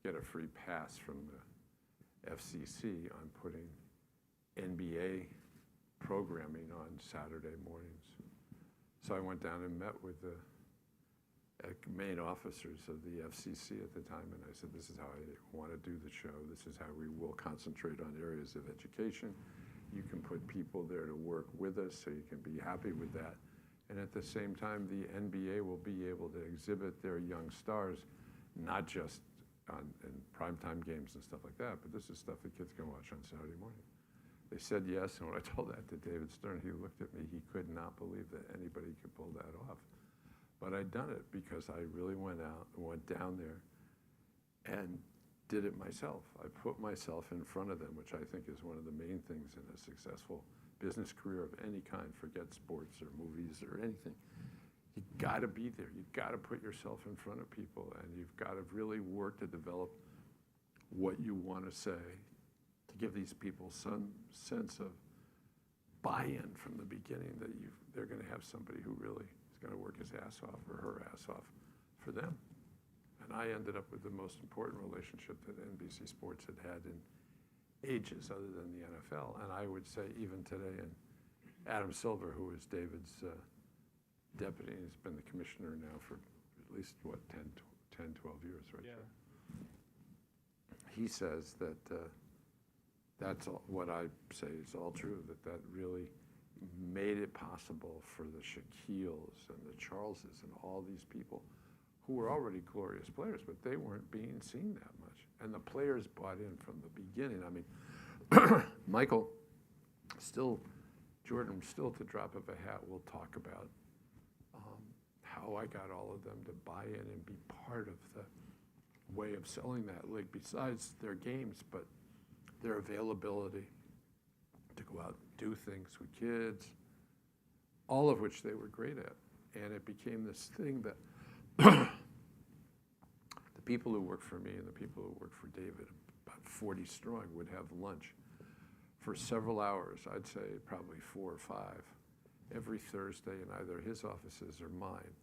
get a free pass from the FCC on putting NBA programming on Saturday mornings. So I went down and met with the main officers of the FCC at the time, and I said, this is how I want to do the show. This is how we will concentrate on areas of education. You can put people there to work with us, so you can be happy with that. And at the same time, the NBA will be able to exhibit their young stars, not just in primetime games and stuff like that, but this is stuff that kids can watch on Saturday morning. They said yes, and when I told that to David Stern, he looked at me. He could not believe that anybody could pull that off. But I'd done it because I really went down there and did it myself. I put myself in front of them, which I think is one of the main things in a successful business career of any kind, forget sports or movies or anything. You gotta be there. You've gotta put yourself in front of people, and you've gotta really work to develop what you wanna say to give these people some sense of buy-in from the beginning, that they're gonna have somebody who really is gonna work his ass off or her ass off for them. And I ended up with the most important relationship that NBC Sports had in ages other than the NFL. And I would say even today, and Adam Silver, who is David's deputy, he's been the commissioner now for at least, 10, 12 years, right? Yeah. He says that that's all, what I say is all true, that really made it possible for the Shaquilles and the Charleses and all these people who were already glorious players, but they weren't being seen that much. And the players bought in from the beginning. I mean, Michael, Jordan, still to drop of a hat, will talk about how I got all of them to buy in and be part of the way of selling that league, besides their games, but their availability to go out and do things with kids, all of which they were great at. And it became this thing that the people who worked for me and the people who worked for David, about 40 strong, would have lunch for several hours, I'd say probably 4 or 5, every Thursday in either his offices or mine.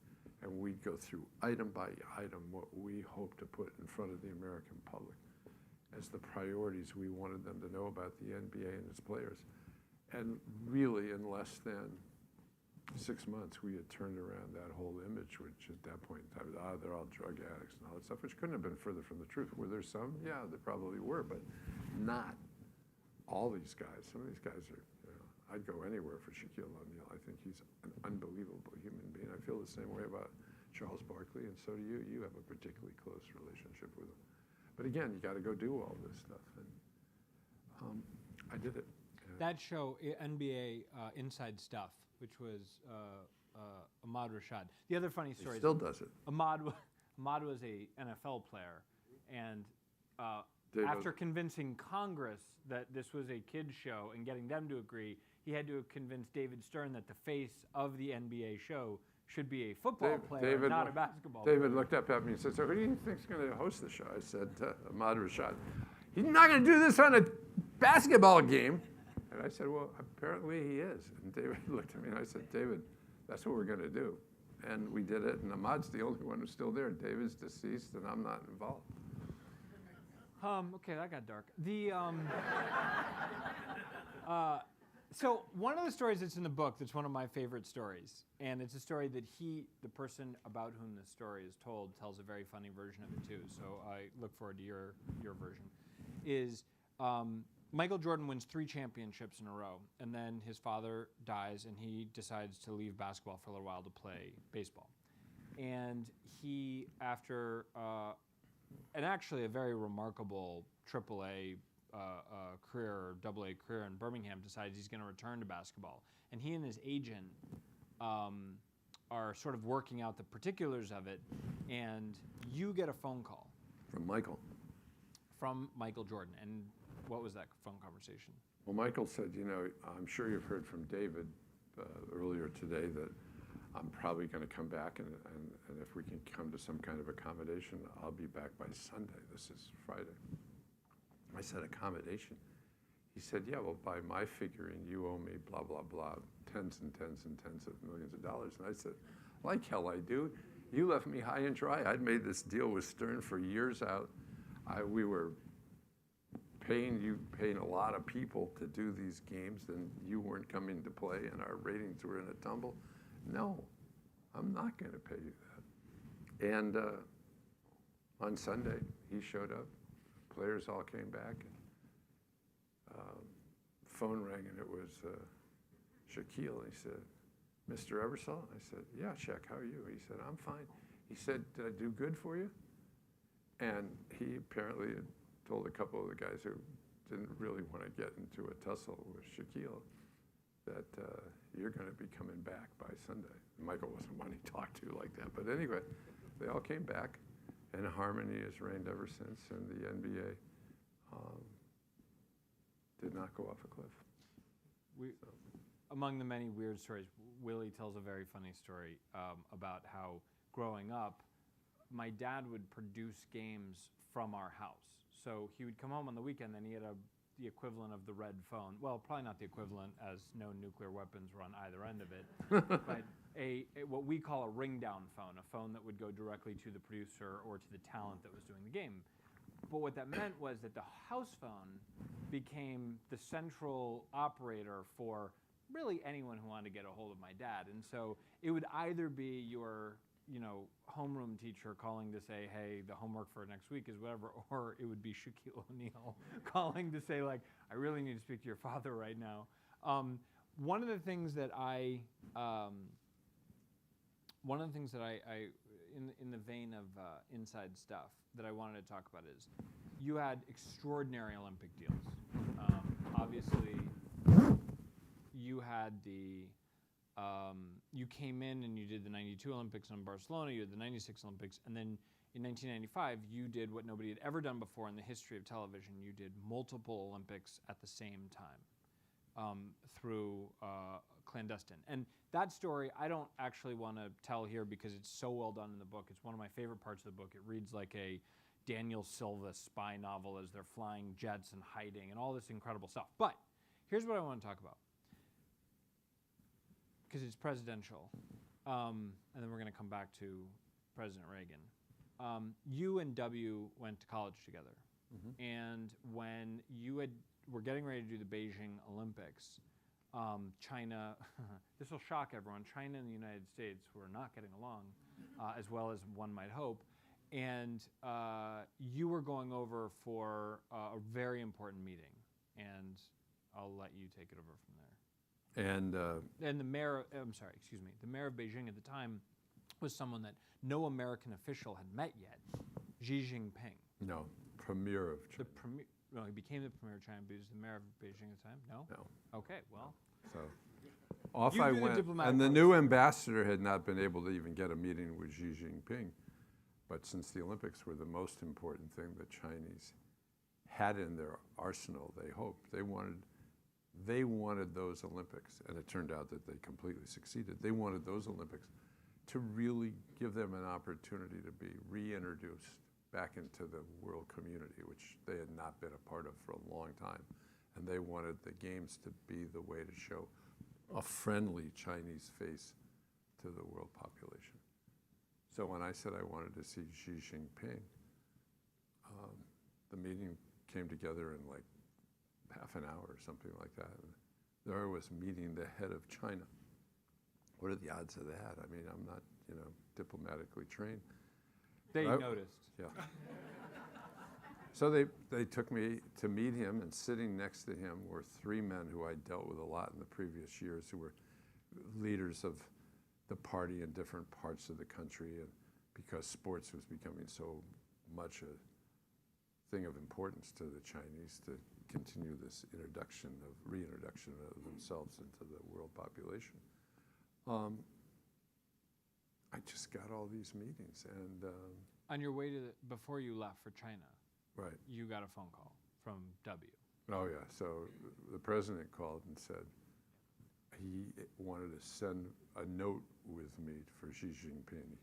And we'd go through item by item what we hope to put in front of the American public. as the priorities we wanted them to know about the NBA and its players. And really, in less than 6 months, we had turned around that whole image, which at that point in time, they're all drug addicts and all that stuff, which couldn't have been further from the truth. Were there some? Yeah, there probably were, but not all these guys. Some of these guys are, I'd go anywhere for Shaquille O'Neal. I think he's an unbelievable human being. I feel the same way about Charles Barkley, and so do you. You have a particularly close relationship with him. But again, you got to go do all this stuff, and I did it. That show, NBA Inside Stuff, which was Ahmad Rashad. The other funny story. He still does it. Ahmad was a NFL player, and after convincing Congress that this was a kids show and getting them to agree, he had to convince David Stern that the face of the NBA show should be a football player, not a basketball player. David looked up at me and said, "So who do you think's going to host the show?" I said, "Ahmad Rashad." "He's not going to do this on a basketball game." And I said, "Well, apparently he is." And David looked at me and I said, "David, that's what we're going to do." And we did it, and Ahmad's the only one who's still there. David's deceased, and I'm not involved. Okay, that got dark. So one of the stories that's in the book that's one of my favorite stories, and it's a story that the person about whom the story is told, tells a very funny version of it too, so I look forward to your version, is Michael Jordan wins 3 championships in a row, and then his father dies, and he decides to leave basketball for a little while to play baseball. And he, after and actually a very remarkable AAA career or AA career in Birmingham, decides he's going to return to basketball. And he and his agent are sort of working out the particulars of it, and you get a phone call. From Michael. From Michael Jordan. And what was that phone conversation? Well, Michael said, I'm sure you've heard from David earlier today that I'm probably going to come back, and if we can come to some kind of accommodation, I'll be back by Sunday. This is Friday. I said, accommodation? He said, yeah, well, by my figuring, you owe me blah, blah, blah, tens and tens and tens of millions of dollars. And I said, like hell I do. You left me high and dry. I'd made this deal with Stern for years out. We were paying a lot of people to do these games, and you weren't coming to play, and our ratings were in a tumble. No, I'm not going to pay you that. And on Sunday, he showed up. Players all came back. Phone rang, and it was Shaquille. And he said, "Mr. Ebersol?" I said, "Yeah, Shaq, how are you?" He said, "I'm fine." He said, "Did I do good for you?" And he apparently had told a couple of the guys who didn't really want to get into a tussle with Shaquille that you're going to be coming back by Sunday. Michael wasn't one he talked to like that. But anyway, they all came back, and harmony has reigned ever since, and the NBA did not go off a cliff. Among the many weird stories, Willie tells a very funny story about how growing up, my dad would produce games from our house. So he would come home on the weekend, and he had the equivalent of the red phone. Well, probably not the equivalent, as no nuclear weapons were on either end of it, but what we call a ring-down phone, a phone that would go directly to the producer or to the talent that was doing the game. But what that meant was that the house phone became the central operator for really anyone who wanted to get a hold of my dad. And so it would either be your homeroom teacher calling to say, hey, the homework for next week is whatever, or it would be Shaquille O'Neal calling to say, like, I really need to speak to your father right now. One of the things that I in the vein of inside stuff that I wanted to talk about is you had extraordinary Olympic deals. Obviously, you had you came in and you did the 92 Olympics in Barcelona, you had the 96 Olympics, and then in 1995, you did what nobody had ever done before in the history of television. You did multiple Olympics at the same time through clandestine. And that story, I don't actually want to tell here because it's so well done in the book. It's one of my favorite parts of the book. It reads like a Daniel Silva spy novel as they're flying jets and hiding and all this incredible stuff. But here's what I want to talk about, because it's presidential, and then we're going to come back to President Reagan. You and W went to college together. And when you were getting ready to do the Beijing Olympics, China, this will shock everyone, China and the United States were not getting along as well as one might hope. And you were going over for a very important meeting. And I'll let you take it over from there. And the mayor, the mayor of Beijing at the time was someone that no American official had met yet, Xi Jinping. No, premier of China. No, he became the premier of China, but he was the mayor of Beijing at the time? No? No. Okay, well. So off You I do the went, diplomatic and the work. new ambassador had not been able to even get a meeting with Xi Jinping. But since the Olympics were the most important thing the Chinese had in their arsenal, they hoped, they wanted those Olympics, and it turned out that they completely succeeded. They wanted those Olympics to really give them an opportunity to be reintroduced back into the world community, which they had not been a part of for a long time. And they wanted the games to be the way to show a friendly Chinese face to the world population. So when I said I wanted to see Xi Jinping, the meeting came together in like half an hour or something like that. And there I was meeting the head of China. What are the odds of that? I mean, I'm not, diplomatically trained. They But noticed. Yeah. So they took me to meet him, and sitting next to him were three men who I dealt with a lot in the previous years, who were leaders of the party in different parts of the country, and because sports was becoming so much a thing of importance to the Chinese to continue this reintroduction of themselves into the world population. I just got all these meetings, and On your way to before you left for China, right. you got a phone call from W. Oh yeah. So the president called and said he wanted to send a note with me for Xi Jinping.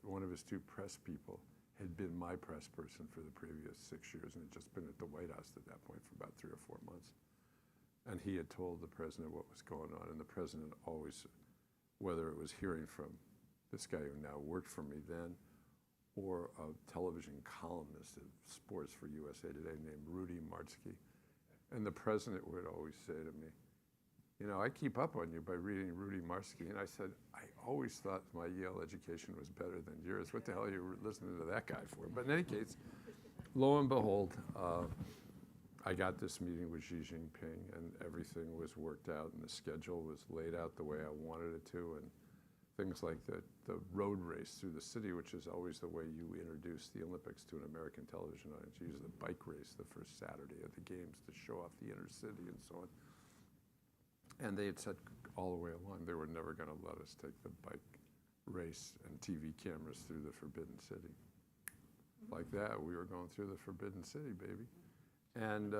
One of his two press people had been my press person for the previous 6 years and had just been at the White House at that point for about 3 or 4 months. And he had told the president what was going on, and the president always, whether it was hearing from this guy who now worked for me then, or a television columnist of sports for USA Today named Rudy Martzke. And the president would always say to me, I keep up on you by reading Rudy Martzke. And I said, I always thought my Yale education was better than yours. What the hell are you listening to that guy for? But in any case, lo and behold, I got this meeting with Xi Jinping, and everything was worked out, and the schedule was laid out the way I wanted it to, and things like the road race through the city, which is always the way you introduce the Olympics to an American television audience. You use the bike race the first Saturday of the games to show off the inner city and so on. And they had said all the way along they were never going to let us take the bike race and TV cameras through the Forbidden City. Like that, we were going through the Forbidden City, baby. And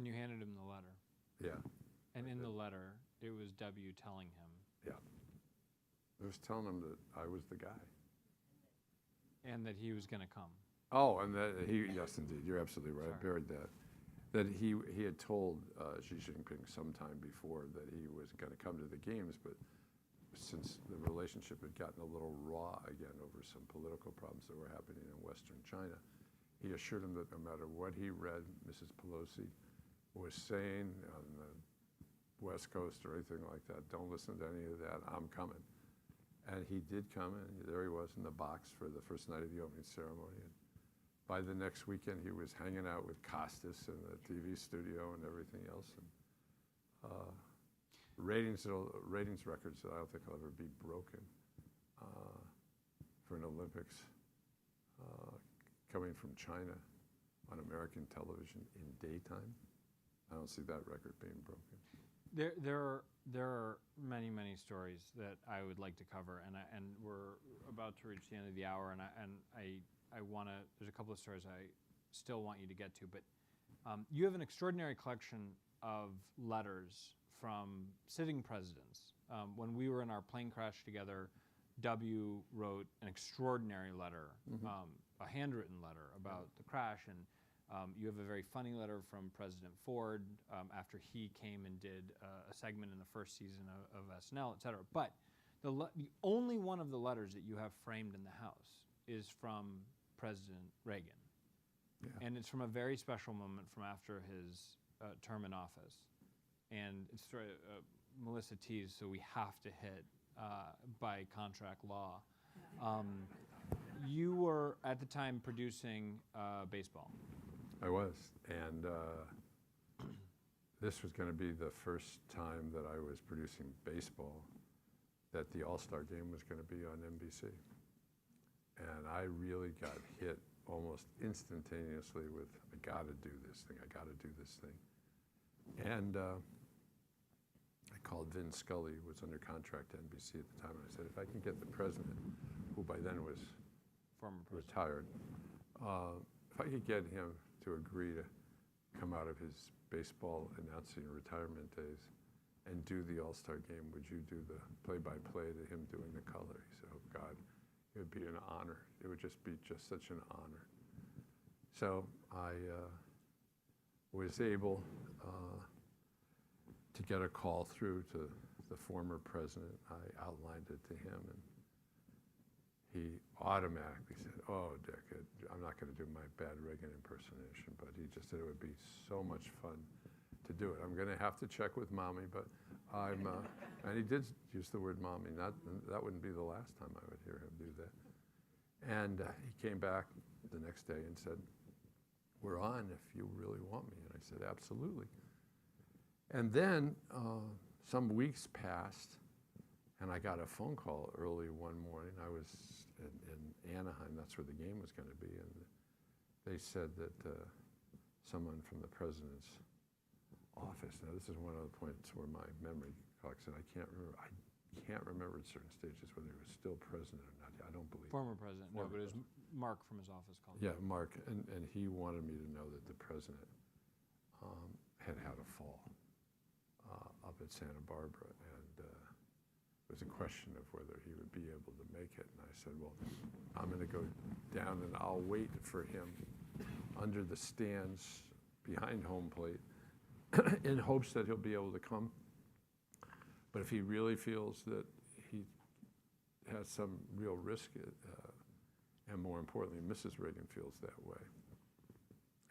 you handed him the letter. yeah. And in the letter, it was W telling him. Yeah. I was telling him that I was the guy. And that he was going to come. Oh, and that yes, indeed, you're absolutely right. I buried that. That he had told Xi Jinping sometime before that he was going to come to the games, but since the relationship had gotten a little raw again over some political problems that were happening in Western China, he assured him that no matter what he read Mrs. Pelosi was saying on the West Coast or anything like that, don't listen to any of that, I'm coming. And he did come, and there he was in the box for the first night of the opening ceremony. And by the next weekend, he was hanging out with Costas in the TV studio and everything else. And ratings records that I don't think will ever be broken for an Olympics coming from China on American television in daytime. I don't see that record being broken. There are many, many stories that I would like to cover, and we're about to reach the end of the hour, and I want to. There's a couple of stories I still want you to get to, but you have an extraordinary collection of letters from sitting presidents. When we were in our plane crash together, W wrote an extraordinary letter, a handwritten letter about the crash, and you have a very funny letter from President Ford after he came and did a segment in the first season of SNL, et cetera. But the only one of the letters that you have framed in the house is from President Reagan. Yeah. And it's from a very special moment from after his term in office. And it's Melissa teased, so we have to hit by contract law. You were at the time producing baseball. I was, and this was going to be the first time that I was producing baseball, that the All-Star game was going to be on NBC. And I really got hit almost instantaneously with, I got to do this thing, I got to do this thing. And I called Vin Scully, who was under contract to NBC at the time, and I said, if I can get the president, who by then was retired, if I could get him to agree to come out of his baseball announcing retirement days and do the All-Star game, would you do the play-by-play to him doing the color? He said, oh God, it would be an honor. It would just be such an honor. So I was able to get a call through to the former president. I outlined it to him, and he automatically said, oh, Dick, I'm not going to do my bad Reagan impersonation, but he just said it would be so much fun to do it. I'm going to have to check with Mommy, but I'm, and he did use the word Mommy. That wouldn't be the last time I would hear him do that. And he came back the next day and said, we're on if you really want me. And I said, absolutely. And then some weeks passed, and I got a phone call early one morning. I was in Anaheim, that's where the game was going to be, and they said that someone from the president's office. Now this is one of the points where my memory clocks, and I can't remember at certain stages whether he was still president or not. I don't believe. Former president. No, but it was Mark from his office called. Yeah, Mark, and he wanted me to know that the president had a fall up at Santa Barbara, and it was a question of whether he would be able to make it. And I said, well, I'm going to go down and I'll wait for him under the stands behind home plate in hopes that he'll be able to come. But if he really feels that he has some real risk, and more importantly, Mrs. Reagan feels that way.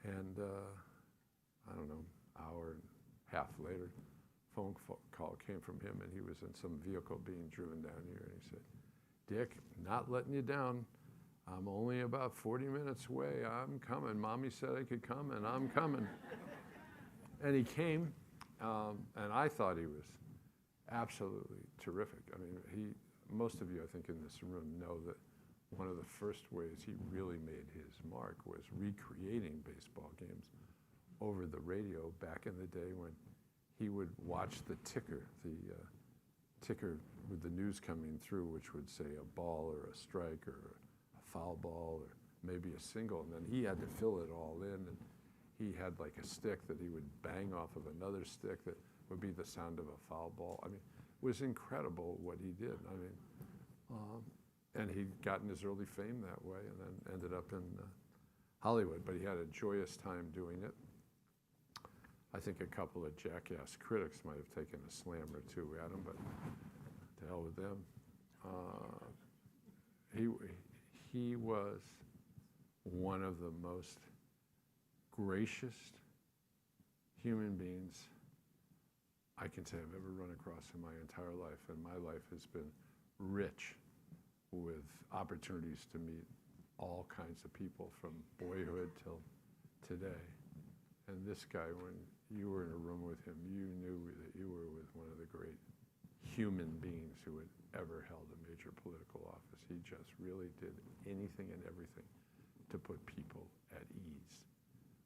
And I don't know, hour and a half later, phone call came from him, and he was in some vehicle being driven down here, and he said, Dick, not letting you down. I'm only about 40 minutes away. I'm coming. Mommy said I could come, and I'm coming. And he came, and I thought he was absolutely terrific. I mean, most of you, I think, in this room know that one of the first ways he really made his mark was recreating baseball games over the radio back in the day when he would watch the ticker with the news coming through, which would say a ball or a strike or a foul ball or maybe a single, and then he had to fill it all in, and he had like a stick that he would bang off of another stick that would be the sound of a foul ball. I mean, it was incredible what he did. I mean, and he'd gotten his early fame that way and then ended up in Hollywood, but he had a joyous time doing it. I think a couple of jackass critics might have taken a slam or two at him, but to hell with them. He was one of the most gracious human beings I can say I've ever run across in my entire life, and my life has been rich with opportunities to meet all kinds of people from boyhood till today. And this guy, when you were in a room with him, you knew that you were with one of the great human beings who had ever held a major political office. He just really did anything and everything to put people at ease,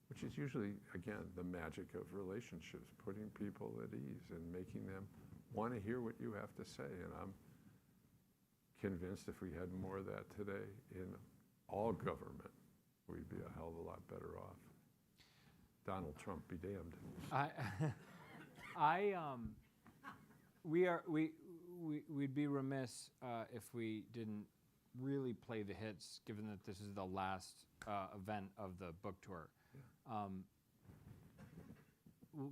which is usually, again, the magic of relationships, putting people at ease and making them want to hear what you have to say. And I'm convinced if we had more of that today in all government, we'd be a hell of a lot better off. Donald Trump be damned. We'd be remiss if we didn't really play the hits, given that this is the last event of the book tour. Yeah.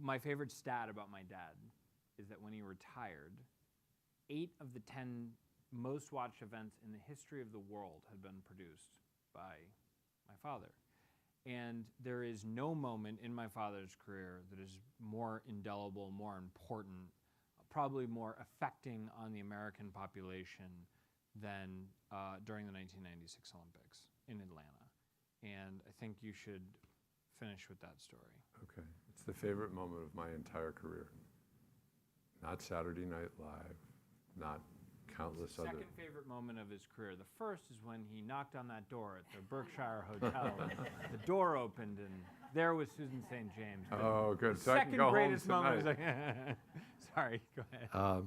My favorite stat about my dad is that when he retired, 8 of the 10 most watched events in the history of the world had been produced by my father. And there is no moment in my father's career that is more indelible, more important, probably more affecting on the American population than during the 1996 Olympics in Atlanta. And I think you should finish with that story. Okay. It's the favorite moment of my entire career. Not Saturday Night Live, not countless other. Second favorite moment of his career. The first is when he knocked on that door at the Berkshire Hotel. The door opened and there was Susan St. James. Oh, good. The So I can second go home greatest moment was tonight. like, sorry, go ahead.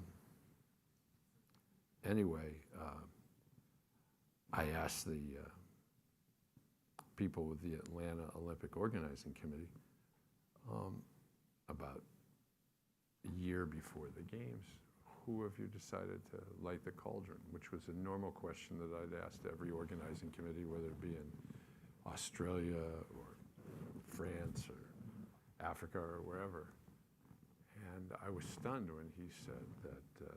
Anyway, I asked the people with the Atlanta Olympic Organizing Committee about a year before the games, who have you decided to light the cauldron? Which was a normal question that I'd asked every organizing committee, whether it be in Australia or France or Africa or wherever. And I was stunned when he said that,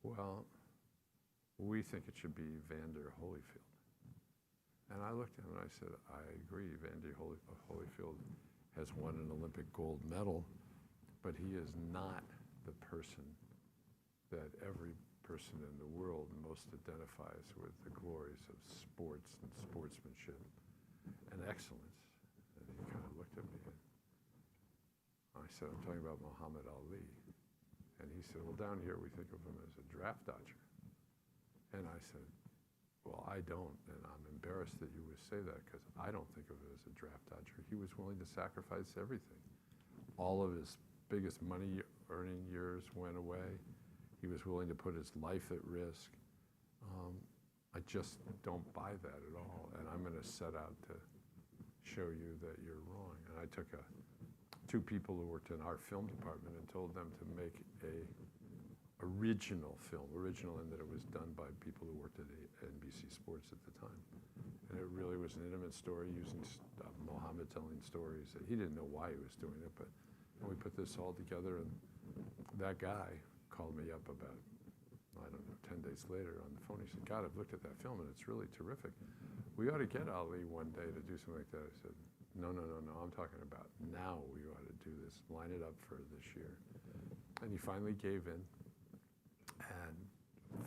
well, we think it should be Vander Holyfield. And I looked at him and I said, I agree, Vander Holyfield has won an Olympic gold medal, but he is not the person that every person in the world most identifies with the glories of sports and sportsmanship and excellence. And he kind of looked at me and I said, I'm talking about Muhammad Ali. And he said, well, down here we think of him as a draft dodger. And I said, well, I don't, and I'm embarrassed that you would say that because I don't think of it as a draft dodger. He was willing to sacrifice everything. All of his biggest money earning years went away. He was willing to put his life at risk. I just don't buy that at all, and I'm going to set out to show you that you're wrong. And I took two people who worked in our film department and told them to make a original film, original in that it was done by people who worked at NBC Sports at the time. And it really was an intimate story using Muhammad telling stories. He didn't know why he was doing it, but we put this all together, and that guy called me up about, I don't know, 10 days later on the phone. He said, God, I've looked at that film and it's really terrific. We ought to get Ali one day to do something like that. I said, no, I'm talking about now we ought to do this, line it up for this year. And he finally gave in. And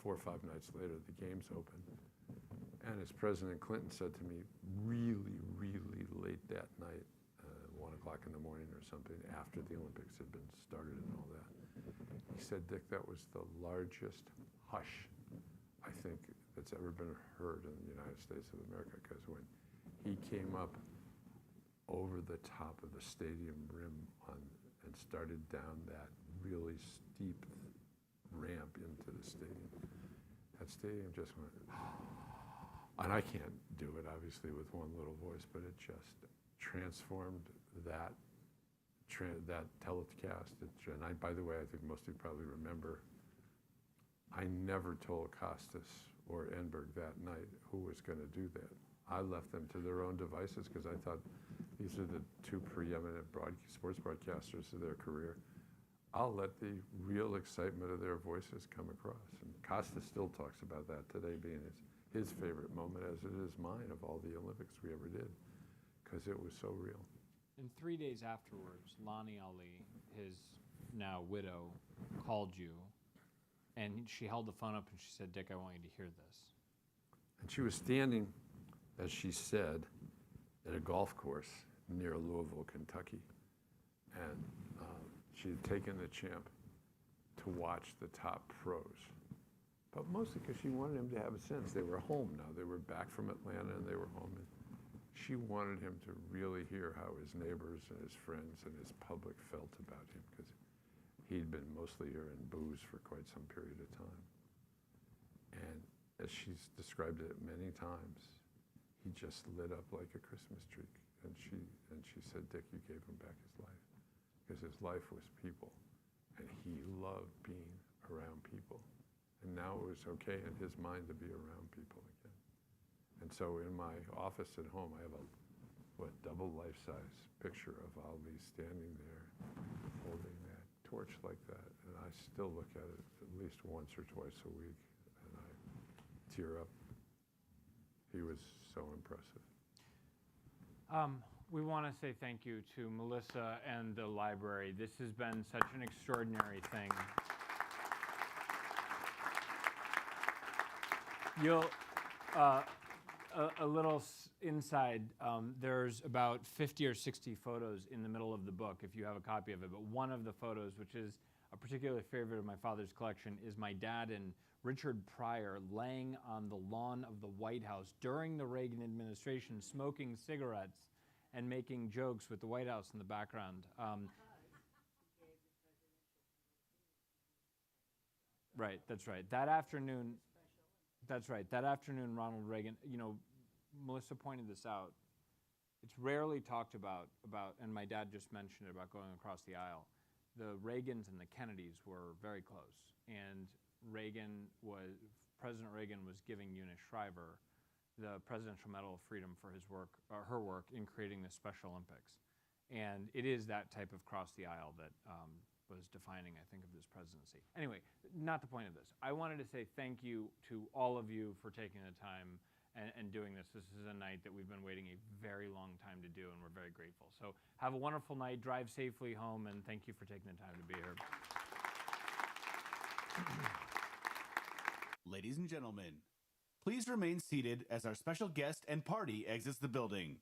4 or 5 nights later, the games opened. And as President Clinton said to me really, really late that night, 1 o'clock in the morning or something, after the Olympics had been started and all that, he said, Dick, that was the largest hush, I think, that's ever been heard in the United States of America, because when he came up over the top of the stadium rim and started down that really steep ramp into the stadium, that stadium just went, and I can't do it, obviously, with one little voice, but it just transformed that telecast. And by the way, I think most of you probably remember, I never told Costas or Enberg that night who was going to do that. I left them to their own devices because I thought these are the two preeminent sports broadcasters of their career. I'll let the real excitement of their voices come across. And Costas still talks about that today being his favorite moment, as it is mine, of all the Olympics we ever did, because it was so real. And 3 days afterwards, Lonnie Ali, his now widow, called you, and she held the phone up and she said, Dick, I want you to hear this. And she was standing, as she said, at a golf course near Louisville, Kentucky. And she had taken the champ to watch the top pros. But mostly because she wanted him to have a sense. They were home now. They were back from Atlanta and they were home. And she wanted him to really hear how his neighbors and his friends and his public felt about him, because he'd been mostly here in booze for quite some period of time. And as she's described it many times, he just lit up like a Christmas tree. And she said, Dick, you gave him back his life, because his life was people. And he loved being around people. And now it was okay in his mind to be around people again. And so in my office at home, I have a double life-size picture of Ali standing there holding that torch like that. And I still look at it at least once or twice a week, and I tear up. He was so impressive. We want to say thank you to Melissa and the library. This has been such an extraordinary thing. You'll, a little inside, there's about 50 or 60 photos in the middle of the book, if you have a copy of it. But one of the photos, which is a particular favorite of my father's collection, is my dad and Richard Pryor laying on the lawn of the White House during the Reagan administration, smoking cigarettes and making jokes with the White House in the background. Right, that's right. That afternoon, Ronald Reagan, Melissa pointed this out. It's rarely talked about, and my dad just mentioned it, about going across the aisle. The Reagans and the Kennedys were very close, and President Reagan was giving Eunice Shriver the Presidential Medal of Freedom for her work in creating the Special Olympics. And it is that type of cross the aisle that was defining, I think, of this presidency. Anyway, not the point of this. I wanted to say thank you to all of you for taking the time and doing this. This is a night that we've been waiting a very long time to do, and we're very grateful. So have a wonderful night, drive safely home, and thank you for taking the time to be here. Ladies and gentlemen, please remain seated as our special guest and party exits the building.